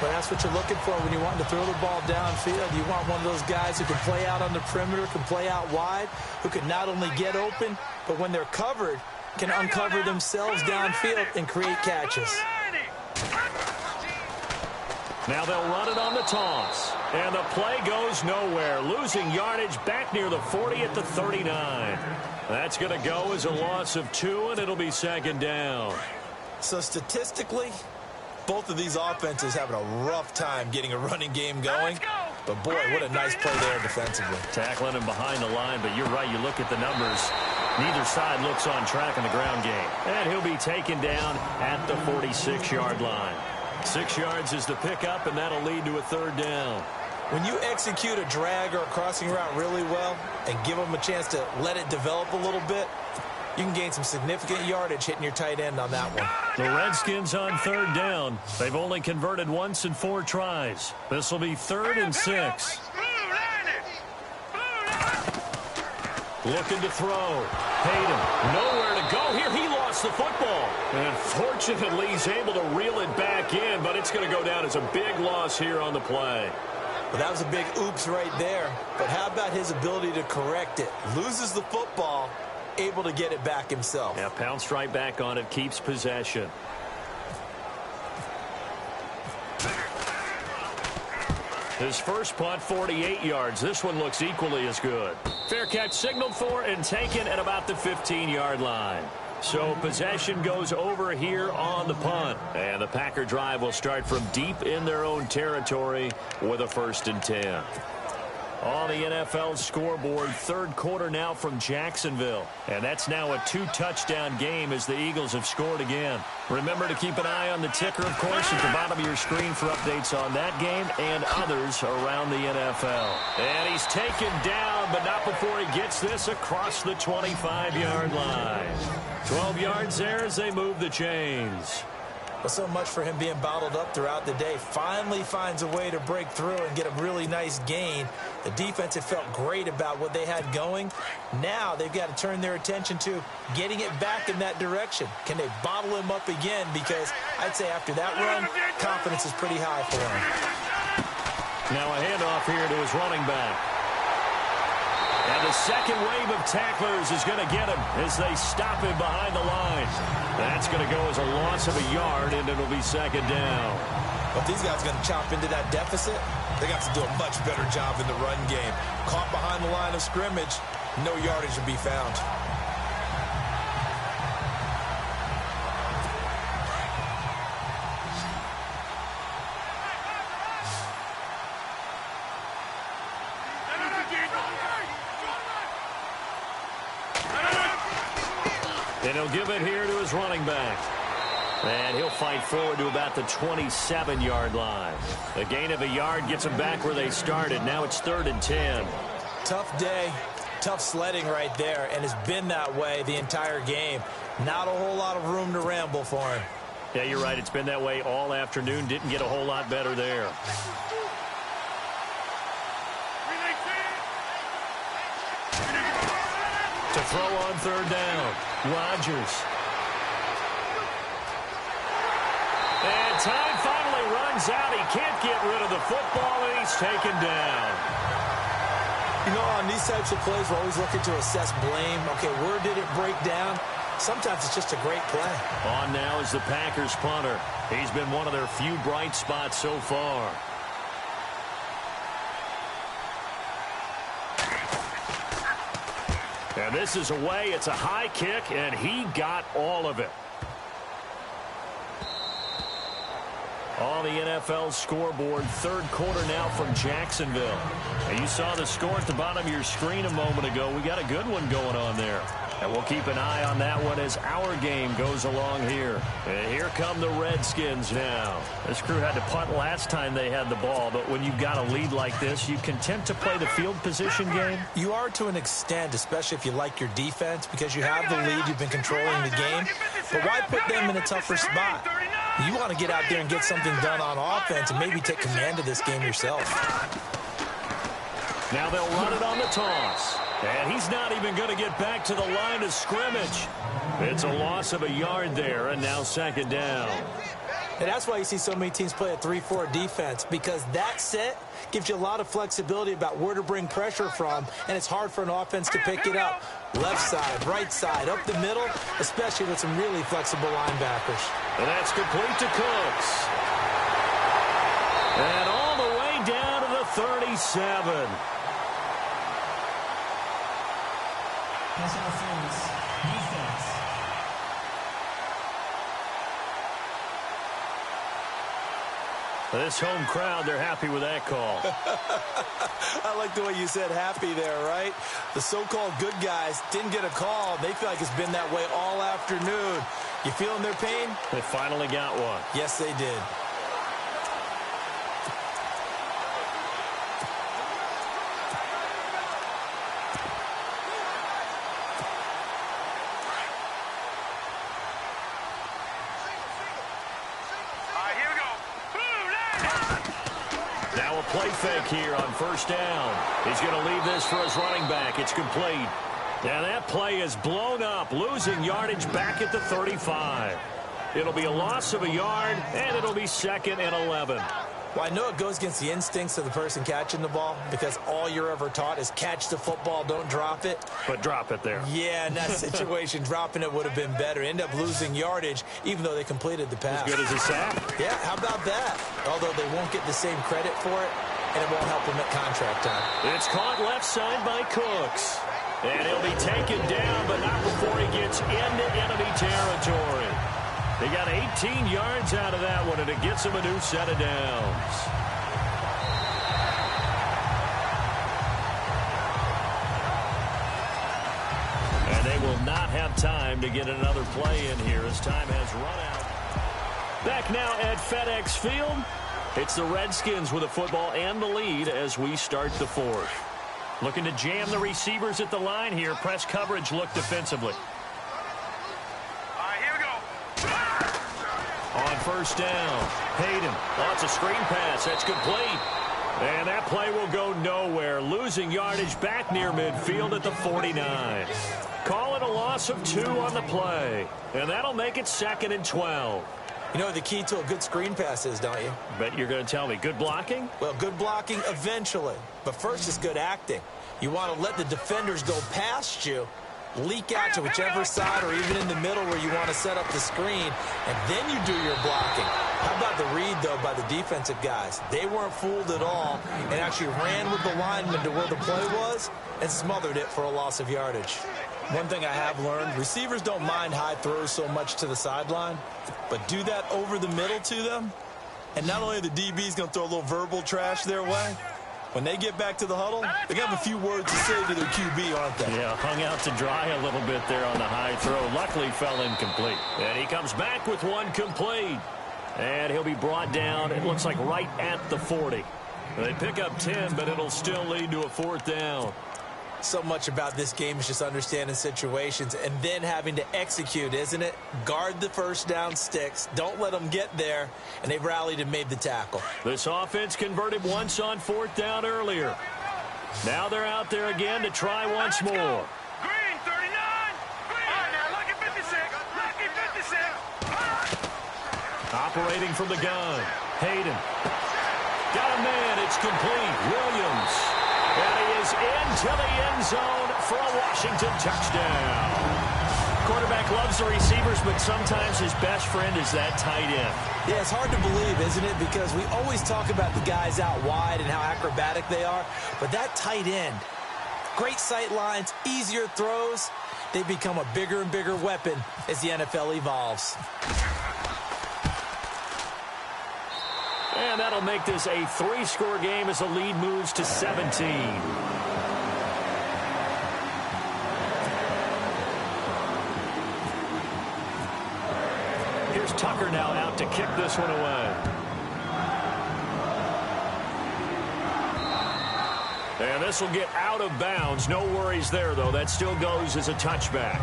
But that's what you're looking for when you want to throw the ball downfield. You want one of those guys who can play out on the perimeter, can play out wide, who can not only get open, but when they're covered, can uncover themselves downfield and create catches. Now they'll run it on the toss. And the play goes nowhere. Losing yardage back near the 40 at the 39. That's going to go as a loss of 2, and it'll be second down. So statistically, both of these offenses having a rough time getting a running game going. But, boy, what a nice play there defensively. Tackling him behind the line, but you're right. You look at the numbers. Neither side looks on track in the ground game. And he'll be taken down at the 46-yard line. 6 yards is the pickup, and that'll lead to a third down. When you execute a drag or a crossing route really well and give them a chance to let it develop a little bit, you can gain some significant yardage hitting your tight end on that one. The Redskins on third down. They've only converted once in 4 tries. This will be 3rd and 6. Looking to throw. Hayden, nowhere to go here. He lost the football. And fortunately, he's able to reel it back in, but it's going to go down as a big loss here on the play. Well, that was a big oops right there. But how about his ability to correct it? Loses the football, able to get it back himself. Yeah, pounced right back on it, keeps possession. His first punt, 48 yards. This one looks equally as good. Fair catch signaled for and taken at about the 15-yard line. So possession goes over here on the punt. And the Packer drive will start from deep in their own territory with a 1st and 10. On the NFL scoreboard, third quarter now from Jacksonville. And that's now a 2-touchdown game as the Eagles have scored again. Remember to keep an eye on the ticker, of course, at the bottom of your screen for updates on that game and others around the NFL. And he's taken down, but not before he gets this across the 25-yard line. 12 yards there as they move the chains. Well, so much for him being bottled up throughout the day. Finally finds a way to break through and get a really nice gain. The defense had felt great about what they had going. Now they've got to turn their attention to getting it back in that direction. Can they bottle him up again? Because I'd say after that run, confidence is pretty high for him. Now a handoff here to his running back. And the second wave of tacklers is going to get him as they stop him behind the line. That's going to go as a loss of a yard, and it'll be second down. But these guys are going to chop into that deficit. They got to do a much better job in the run game. Caught behind the line of scrimmage, no yardage to be found. And he'll give it here to his running back. And he'll fight forward to about the 27-yard line. A gain of a yard gets them back where they started. Now it's 3rd and 10. Tough day, tough sledding right there, and it's been that way the entire game. Not a whole lot of room to ramble for him. Yeah, you're right. It's been that way all afternoon. Didn't get a whole lot better there. To throw on 3rd down, Rodgers. And time finally runs out. He can't get rid of the football, and he's taken down. You know, on these types of plays, we're always looking to assess blame. Okay, where did it break down? Sometimes it's just a great play. On now is the Packers punter. He's been one of their few bright spots so far. And this is away. It's a high kick, and he got all of it. On the NFL scoreboard, 3rd quarter now from Jacksonville. And you saw the score at the bottom of your screen a moment ago. We got a good one going on there. And we'll keep an eye on that one as our game goes along here. And here come the Redskins now. This crew had to punt last time they had the ball, but when you've got a lead like this, you content to play the field position game? You are to an extent, especially if you like your defense, because you have the lead, you've been controlling the game. But why put them in a tougher spot? You want to get out there and get something done on offense and maybe take command of this game yourself. Now they'll run it on the toss. And he's not even going to get back to the line of scrimmage. It's a loss of a yard there, and now 2nd down. And that's why you see so many teams play a 3-4 defense, because that set gives you a lot of flexibility about where to bring pressure from, and it's hard for an offense to pick it up. Left side, right side, up the middle, especially with some really flexible linebackers. And that's complete to Cooks. And all the way down to the 37. Pass interference. Defense. This home crowd, they're happy with that call. I like the way you said happy there, right? The so-called good guys didn't get a call. They feel like it's been that way all afternoon. You feeling their pain? They finally got one. Yes, they did. Play fake here on 1st down. He's going to leave this for his running back. It's complete. Now that play is blown up, losing yardage back at the 35. It'll be a loss of a yard, and it'll be 2nd and 11. Well, I know it goes against the instincts of the person catching the ball, because all you're ever taught is catch the football, don't drop it. But drop it there. Yeah, in that situation, dropping it would have been better. End up losing yardage, even though they completed the pass. As good as a sack. Yeah, how about that? Although they won't get the same credit for it, and it won't help them at contract time. It's caught left side by Cooks. And he'll be taken down, but not before he gets into enemy territory. They got 18 yards out of that one, and it gets him a new set of downs. And they will not have time to get another play in here as time has run out. Back now at FedEx Field. It's the Redskins with the football and the lead as we start the 4th. Looking to jam the receivers at the line here. Press coverage look defensively. Here we go. On 1st down, Hayden. Oh, it's a screen pass. That's complete. And that play will go nowhere. Losing yardage back near midfield at the 49. Call it a loss of 2 on the play. And that'll make it 2nd and 12. You know what the key to a good screen pass is, don't you? Bet you're going to tell me. Good blocking? Well, good blocking eventually. But first is good acting. You want to let the defenders go past you, leak out to whichever side or even in the middle where you want to set up the screen, and then you do your blocking. How about the read, though, by the defensive guys? They weren't fooled at all and actually ran with the lineman to where the play was and smothered it for a loss of yardage. One thing I have learned, receivers don't mind high throws so much to the sideline, but do that over the middle to them, and not only are the DBs going to throw a little verbal trash their way, When they get back to the huddle, they have a few words to say to their QB, aren't they? Yeah, hung out to dry a little bit there on the high throw. Luckily fell incomplete. And he comes back with one complete. And he'll be brought down, it looks like right at the 40. They pick up 10, but it'll still lead to a 4th down. So much about this game is just understanding situations and then having to execute, isn't it? Guard the first down sticks. Don't let them get there. And they've rallied and made the tackle. This offense converted once on 4th down earlier. Now they're out there again to try once more. Green, 39. Green. All right, now, lucky 56. Lucky 56. Operating from the gun. Hayden. Got a man. It's complete. Williams. And he is into the end zone for a Washington touchdown. Quarterback loves the receivers, but sometimes his best friend is that tight end. Yeah, it's hard to believe, isn't it? Because we always talk about the guys out wide and how acrobatic they are. But that tight end, great sight lines, easier throws, they become a bigger and bigger weapon as the NFL evolves. And that'll make this a 3-score game as the lead moves to 17. Here's Tucker now out to kick this one away. And this will get out of bounds. No worries there, though. That still goes as a touchback.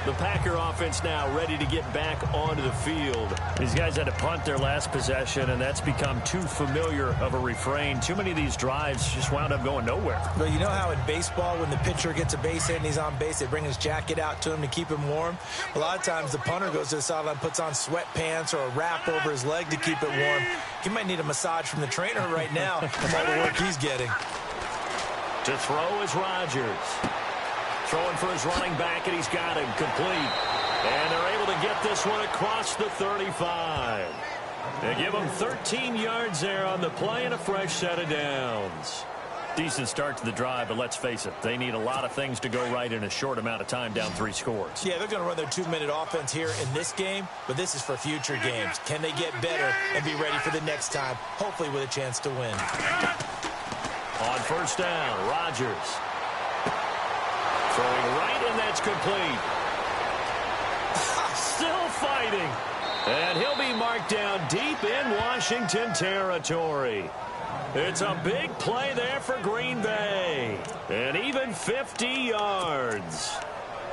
The Packer offense now ready to get back onto the field. These guys had to punt their last possession, and that's become too familiar of a refrain. Too many of these drives just wound up going nowhere. But you know how in baseball, when the pitcher gets a base hit and he's on base, they bring his jacket out to him to keep him warm? A lot of times the punter goes to the sideline, puts on sweatpants or a wrap over his leg to keep it warm. He might need a massage from the trainer right now from all the work he's getting. To throw is Rodgers. Throwing for his running back, and he's got him complete. And they're able to get this one across the 35. They give him 13 yards there on the play and a fresh set of downs. Decent start to the drive, but let's face it, they need a lot of things to go right in a short amount of time, down 3 scores. Yeah, they're going to run their 2-minute offense here in this game, but this is for future games. Can they get better and be ready for the next time, hopefully with a chance to win? On 1st down, Rodgers. Throwing right, and that's complete. Still fighting. And he'll be marked down deep in Washington territory. It's a big play there for Green Bay. And even 50 yards.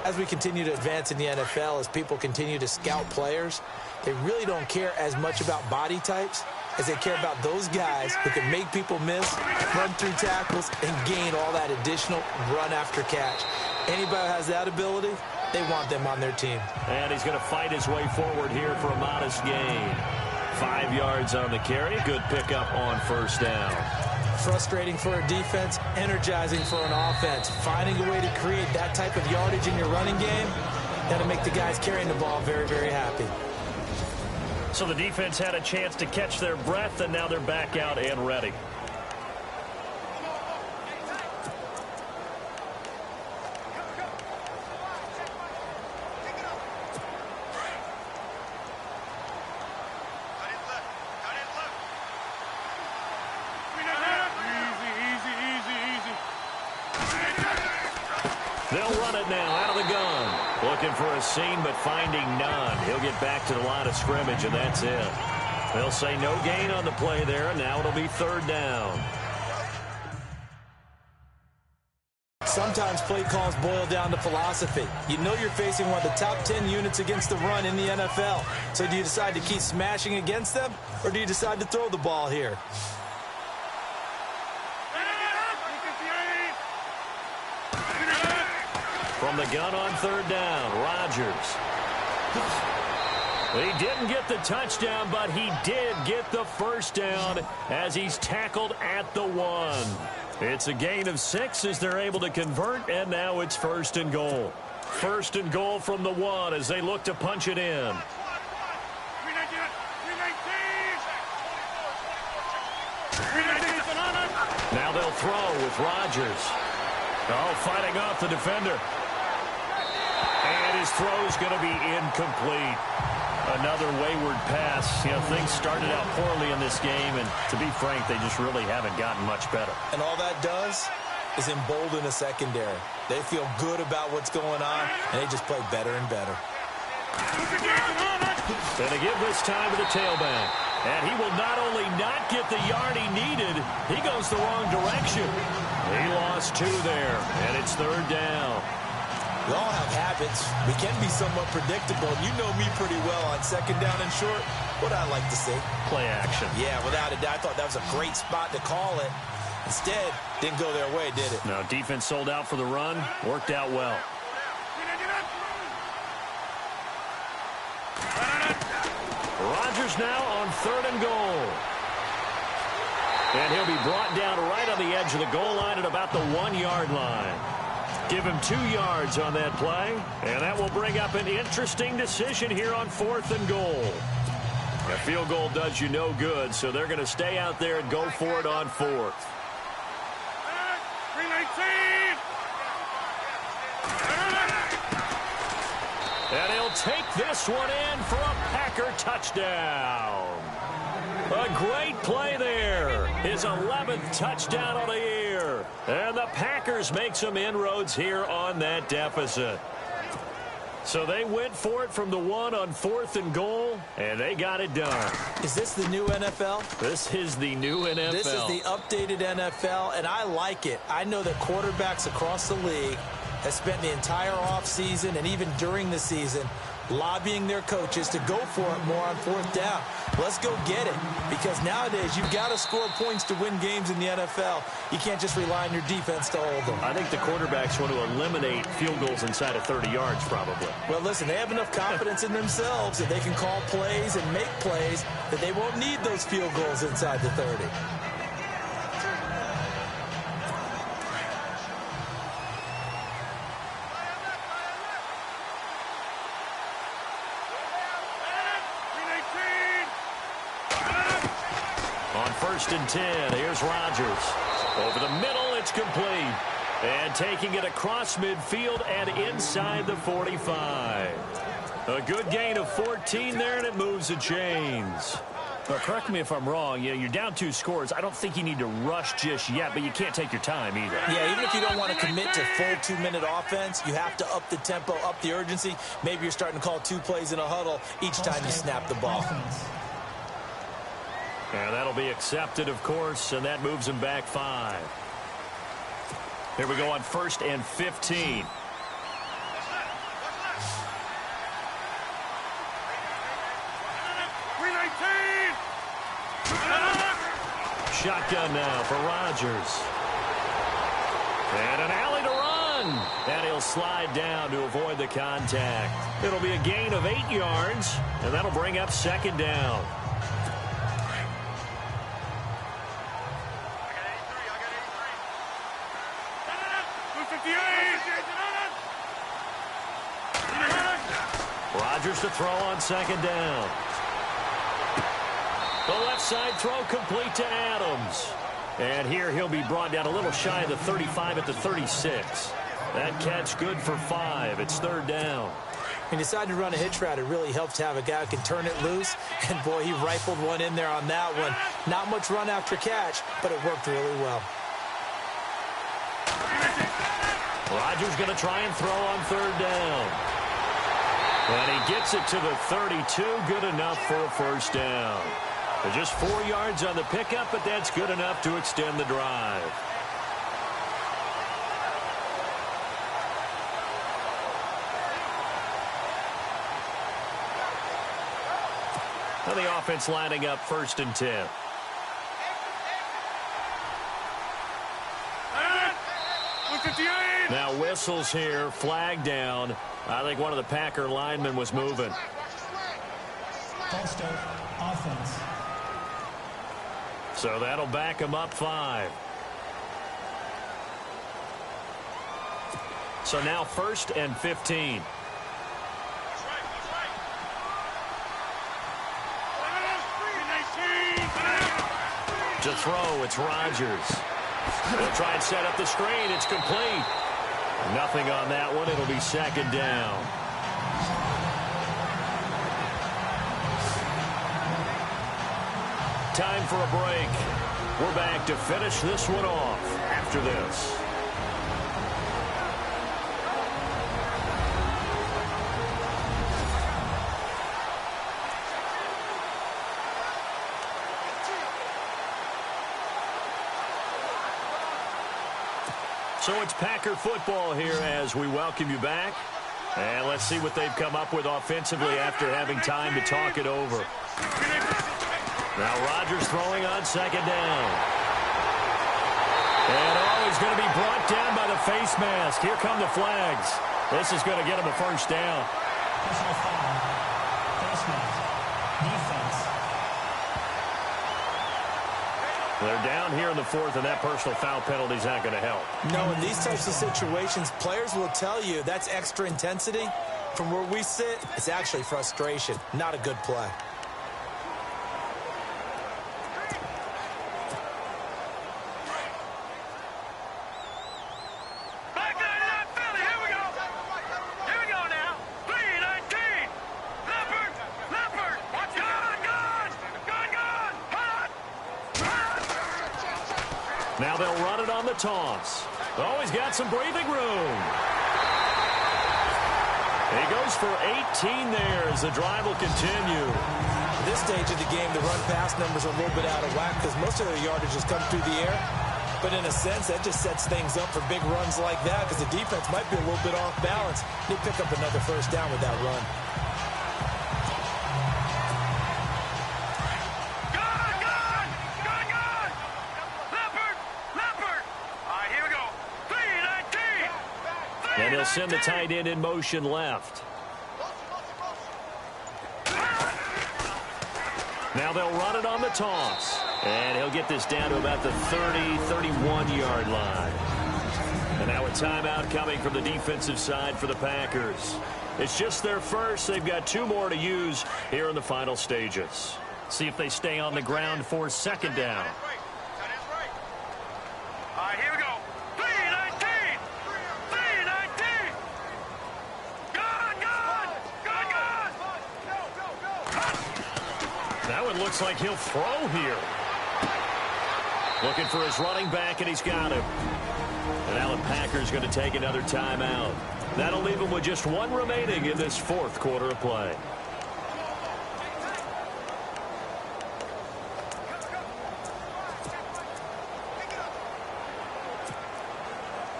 As we continue to advance in the NFL, as people continue to scout players, they really don't care as much about body types as they care about those guys who can make people miss, run through tackles, and gain all that additional run after catch. Anybody who has that ability, they want them on their team. And he's going to fight his way forward here for a modest gain. 5 yards on the carry. Good pickup on 1st down. Frustrating for a defense, energizing for an offense. Finding a way to create that type of yardage in your running game, that'll make the guys carrying the ball very, very happy. So the defense had a chance to catch their breath, and now they're back out and ready. They'll run it now out of the gun. Looking for a seam, but finding none. He'll get back to the line of scrimmage, and that's it. They'll say no gain on the play there, and now it'll be 3rd down. Sometimes play calls boil down to philosophy. You know you're facing one of the top 10 units against the run in the NFL. So do you decide to keep smashing against them, or do you decide to throw the ball here? From the gun on 3rd down, Rodgers. He didn't get the touchdown, but he did get the 1st down as he's tackled at the 1. It's a gain of 6 as they're able to convert, and now it's 1st and goal. 1st and goal from the 1 as they look to punch it in. Now they'll throw with Rodgers. Oh, fighting off the defender. And his throw is going to be incomplete. Another wayward pass. You know, things started out poorly in this game, and to be frank, they just really haven't gotten much better. And all that does is embolden a secondary. They feel good about what's going on, and they just play better and better. And they give this time to the tailback. And he will not only not get the yard he needed, he goes the wrong direction. He lost 2 there, and it's 3rd down. We all have habits. We can be somewhat predictable. You know me pretty well on 2nd down and short. What I like to see. Play action. Yeah, without a doubt. I thought that was a great spot to call it. Instead, didn't go their way, did it? No, defense sold out for the run. Worked out well. Rodgers now on 3rd and goal. And he'll be brought down right on the edge of the goal line at about the 1-yard line. Give him 2 yards on that play, and that will bring up an interesting decision here on 4th and goal. A field goal does you no good, so they're going to stay out there and go for it on 4th. 319! And he'll take this one in for a Packer touchdown. A great play there. His 11th touchdown on the year. And the Packers make some inroads here on that deficit. So they went for it from the 1 on 4th and goal, and they got it done. Is this the new NFL? This is the new NFL. This is the updated NFL, and I like it. I know that quarterbacks across the league have spent the entire offseason and even during the season lobbying their coaches to go for it more on 4th down. Let's go get it, because nowadays you've got to score points to win games in the NFL. You can't just rely on your defense to hold them. I think the quarterbacks want to eliminate field goals inside of 30 yards probably. Well, listen, they have enough confidence in themselves that they can call plays and make plays that they won't need those field goals inside the 30. On 1st and 10, here's Rodgers. Over the middle, it's complete. And taking it across midfield and inside the 45. A good gain of 14 there, and it moves the chains. Well, correct me if I'm wrong. You're down 2 scores. I don't think you need to rush just yet, but you can't take your time either. Yeah, even if you don't want to commit to full 2-minute offense, you have to up the tempo, up the urgency. Maybe you're starting to call 2 plays in a huddle each time you snap the ball. And that'll be accepted, of course, and that moves him back 5. Here we go on 1st and 15. Shotgun now for Rodgers. And an alley to run. And he'll slide down to avoid the contact. It'll be a gain of 8 yards, and that'll bring up 2nd down. Rodgers to throw on 2nd down. The left side throw complete to Adams. And here he'll be brought down a little shy of the 35 at the 36. That catch good for 5. It's 3rd down. When you decide to run a hitch route, it really helps to have a guy who can turn it loose. And, boy, he rifled one in there on that one. Not much run after catch, but it worked really well. Rodgers going to try and throw on 3rd down. And he gets it to the 32. Good enough for a 1st down. Just 4 yards on the pickup, but that's good enough to extend the drive. Now the offense lining up 1st and 10. Now whistles here, flag down. I think one of the Packer linemen was moving. False start, offense. So that'll back him up 5. So now 1st and 15. To throw, it's Rodgers. They'll try and set up the screen. It's complete. Nothing on that one. It'll be 2nd down. Time for a break. We're back to finish this one off after this. So it's Packer football here as we welcome you back. And let's see what they've come up with offensively after having time to talk it over. Now Rodgers throwing on second down. And he's going to be brought down by the face mask. Here come the flags. This is going to get him a first down. Personal foul. Face mask. Defense. They're down here in the fourth, and that personal foul penalty is not going to help. No, in these types of situations, players will tell you that's extra intensity. From where we sit, it's actually frustration, not a good play. Back line out, Philly. Here we go. Here we go now. 3-19. Leopard. Leopard. Gone. Hot. Now they'll run it on the toss. Oh, he's got some breathing room. He goes for 18 there as the drive will continue. At this stage of the game, the run-pass numbers are a little bit out of whack because most of the yardage has come through the air. But in a sense, that just sets things up for big runs like that because the defense might be a little bit off balance. They pick up another first down with that run. And he'll send the tight end in motion left. Now they'll run it on the toss. And he'll get this down to about the 30, 31-yard line. And now a timeout coming from the defensive side for the Packers. It's just their first. They've got 2 more to use here in the final stages. See if they stay on the ground for second down. Looks like he'll throw here. Looking for his running back, and he's got him. And now the Packers going to take another timeout. That'll leave him with just 1 remaining in this 4th quarter of play.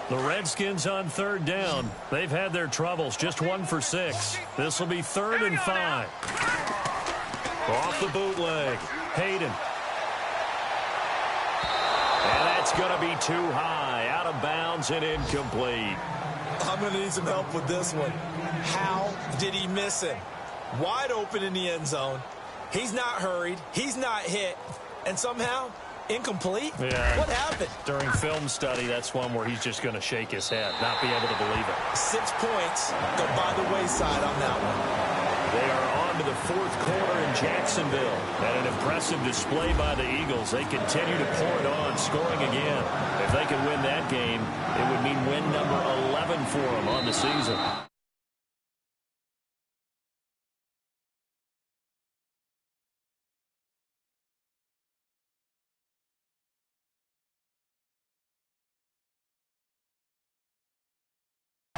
The Redskins on 3rd down. They've had their troubles. Just 1 for 6. This will be 3rd and 5. Off the bootleg. Hayden. And that's going to be too high. Out of bounds and incomplete. I'm going to need some help with this one. How did he miss him? Wide open in the end zone. He's not hurried. He's not hit. And somehow, incomplete? Yeah. What happened? During film study, that's one where he's just going to shake his head, not be able to believe it. 6 points go by the wayside on that one. They are on to the 4th quarter in Jacksonville. And an impressive display by the Eagles. They continue to pour it on, scoring again. If they can win that game, it would mean win number 11 for them on the season.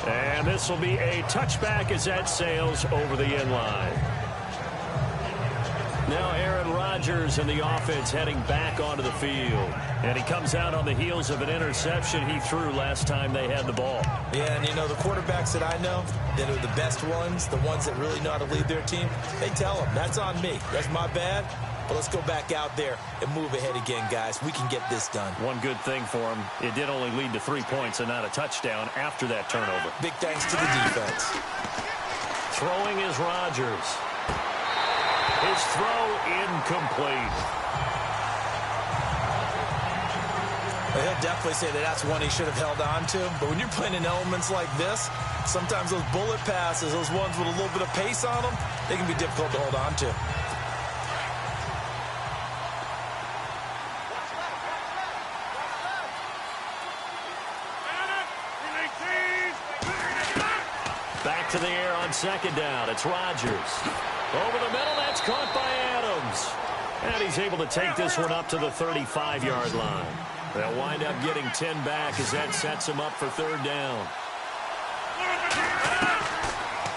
And this will be a touchback as that sails over the end line. Now Aaron Rodgers and the offense heading back onto the field. And he comes out on the heels of an interception he threw last time they had the ball. Yeah, and you know, the quarterbacks that I know that are the best ones, the ones that really know how to lead their team, they tell them, that's on me. That's my bad. But let's go back out there and move ahead again, guys. We can get this done. One good thing for him, it did only lead to 3 points and not a touchdown after that turnover. Big thanks to the defense. Throwing is Rodgers. His throw incomplete. He'll definitely say that that's one he should have held on to. But when you're playing in elements like this, sometimes those bullet passes, those ones with a little bit of pace on them, they can be difficult to hold on to. Back to the air on second down. It's Rodgers. Over the middle, that's caught by Adams. And he's able to take this one up to the 35-yard line. They'll wind up getting 10 back as that sets him up for third down.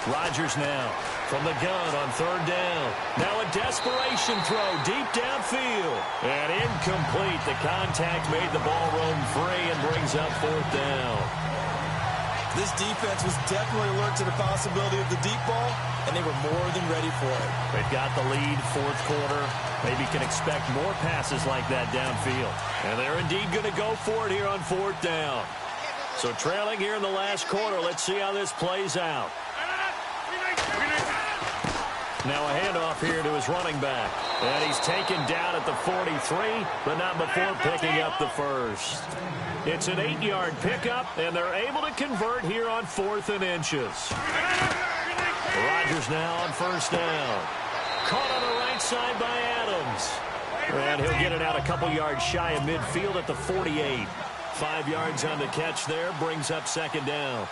Rodgers now from the gun on third down. Now a desperation throw deep downfield. And incomplete. The contact made the ball roam free and brings up fourth down. This defense was definitely alert to the possibility of the deep ball, and they were more than ready for it. They've got the lead, fourth quarter. Maybe can expect more passes like that downfield. And they're indeed going to go for it here on fourth down. So trailing here in the last quarter. Let's see how this plays out. Now a handoff here to his running back. And he's taken down at the 43, but not before picking up the first. It's an 8-yard pickup, and they're able to convert here on 4th and inches. Rodgers now on first down. Caught on the right side by Adams. And he'll get it out a couple yards shy of midfield at the 48. 5 yards on the catch there, brings up second down.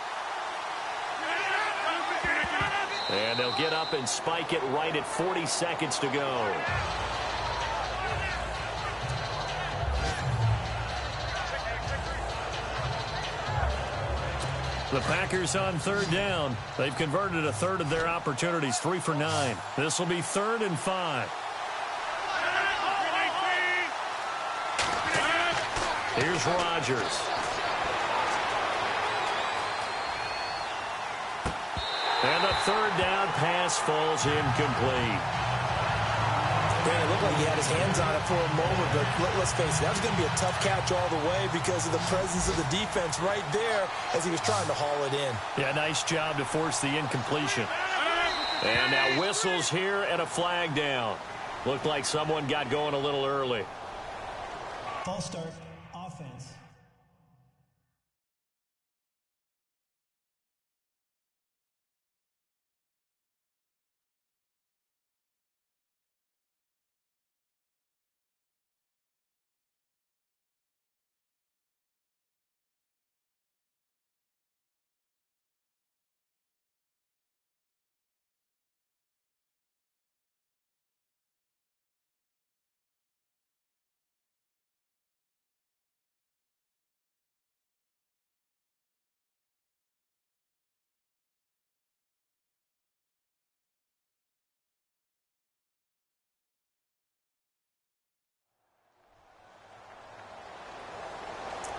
And they'll get up and spike it right at 40 seconds to go. The Packers on third down. They've converted a third of their opportunities, 3 for 9. This will be 3rd and 5. Here's Rodgers. And the third down pass falls incomplete. Man, it looked like he had his hands on it for a moment, but let's face it, that was going to be a tough catch all the way because of the presence of the defense right there as he was trying to haul it in. Yeah, nice job to force the incompletion. And now whistles here and a flag down. Looked like someone got going a little early. False start, offense.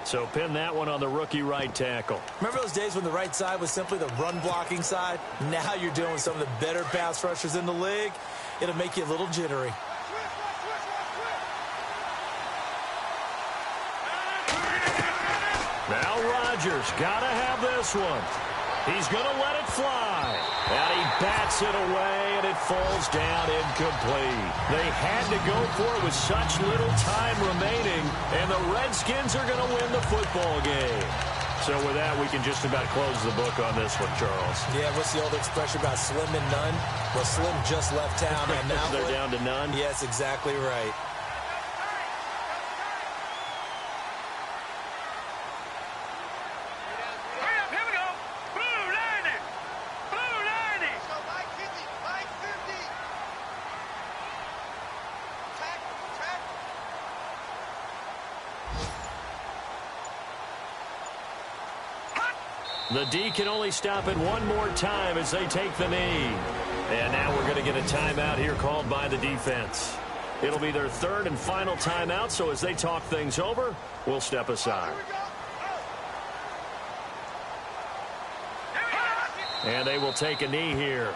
So pin that one on the rookie right tackle. Remember those days when the right side was simply the run-blocking side? Now you're dealing with some of the better pass rushers in the league. It'll make you a little jittery. Now Rodgers got to have this one. He's going to let it fly. And he bats it away, and it falls down incomplete. They had to go for it with such little time remaining, and the Redskins are going to win the football game. So with that, we can just about close the book on this one, Charles. Yeah, what's the old expression about slim and none? Well, Slim just left town, and now they're down to none? Yes, exactly right. The D can only stop it one more time as they take the knee. And now we're going to get a timeout here called by the defense. It'll be their third and final timeout, so as they talk things over, we'll step aside. And they will take a knee here.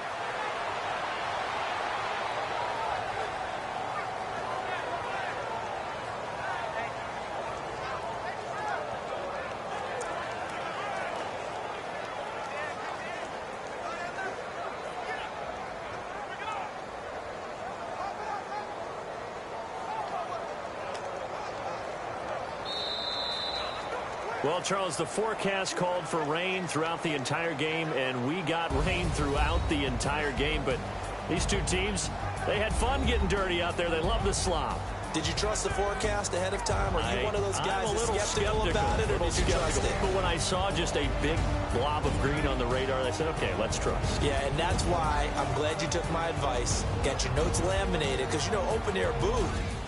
Well, Charles, the forecast called for rain throughout the entire game, and we got rain throughout the entire game. But these two teams, they had fun getting dirty out there. They love the slop. Did you trust the forecast ahead of time? Or are you one of those guys I'm a that's little skeptical about it, or did you trust it? But when I saw just a big blob of green on the radar, I said, okay, let's trust. Yeah, and that's why I'm glad you took my advice. Got your notes laminated, because, you know, open-air booth,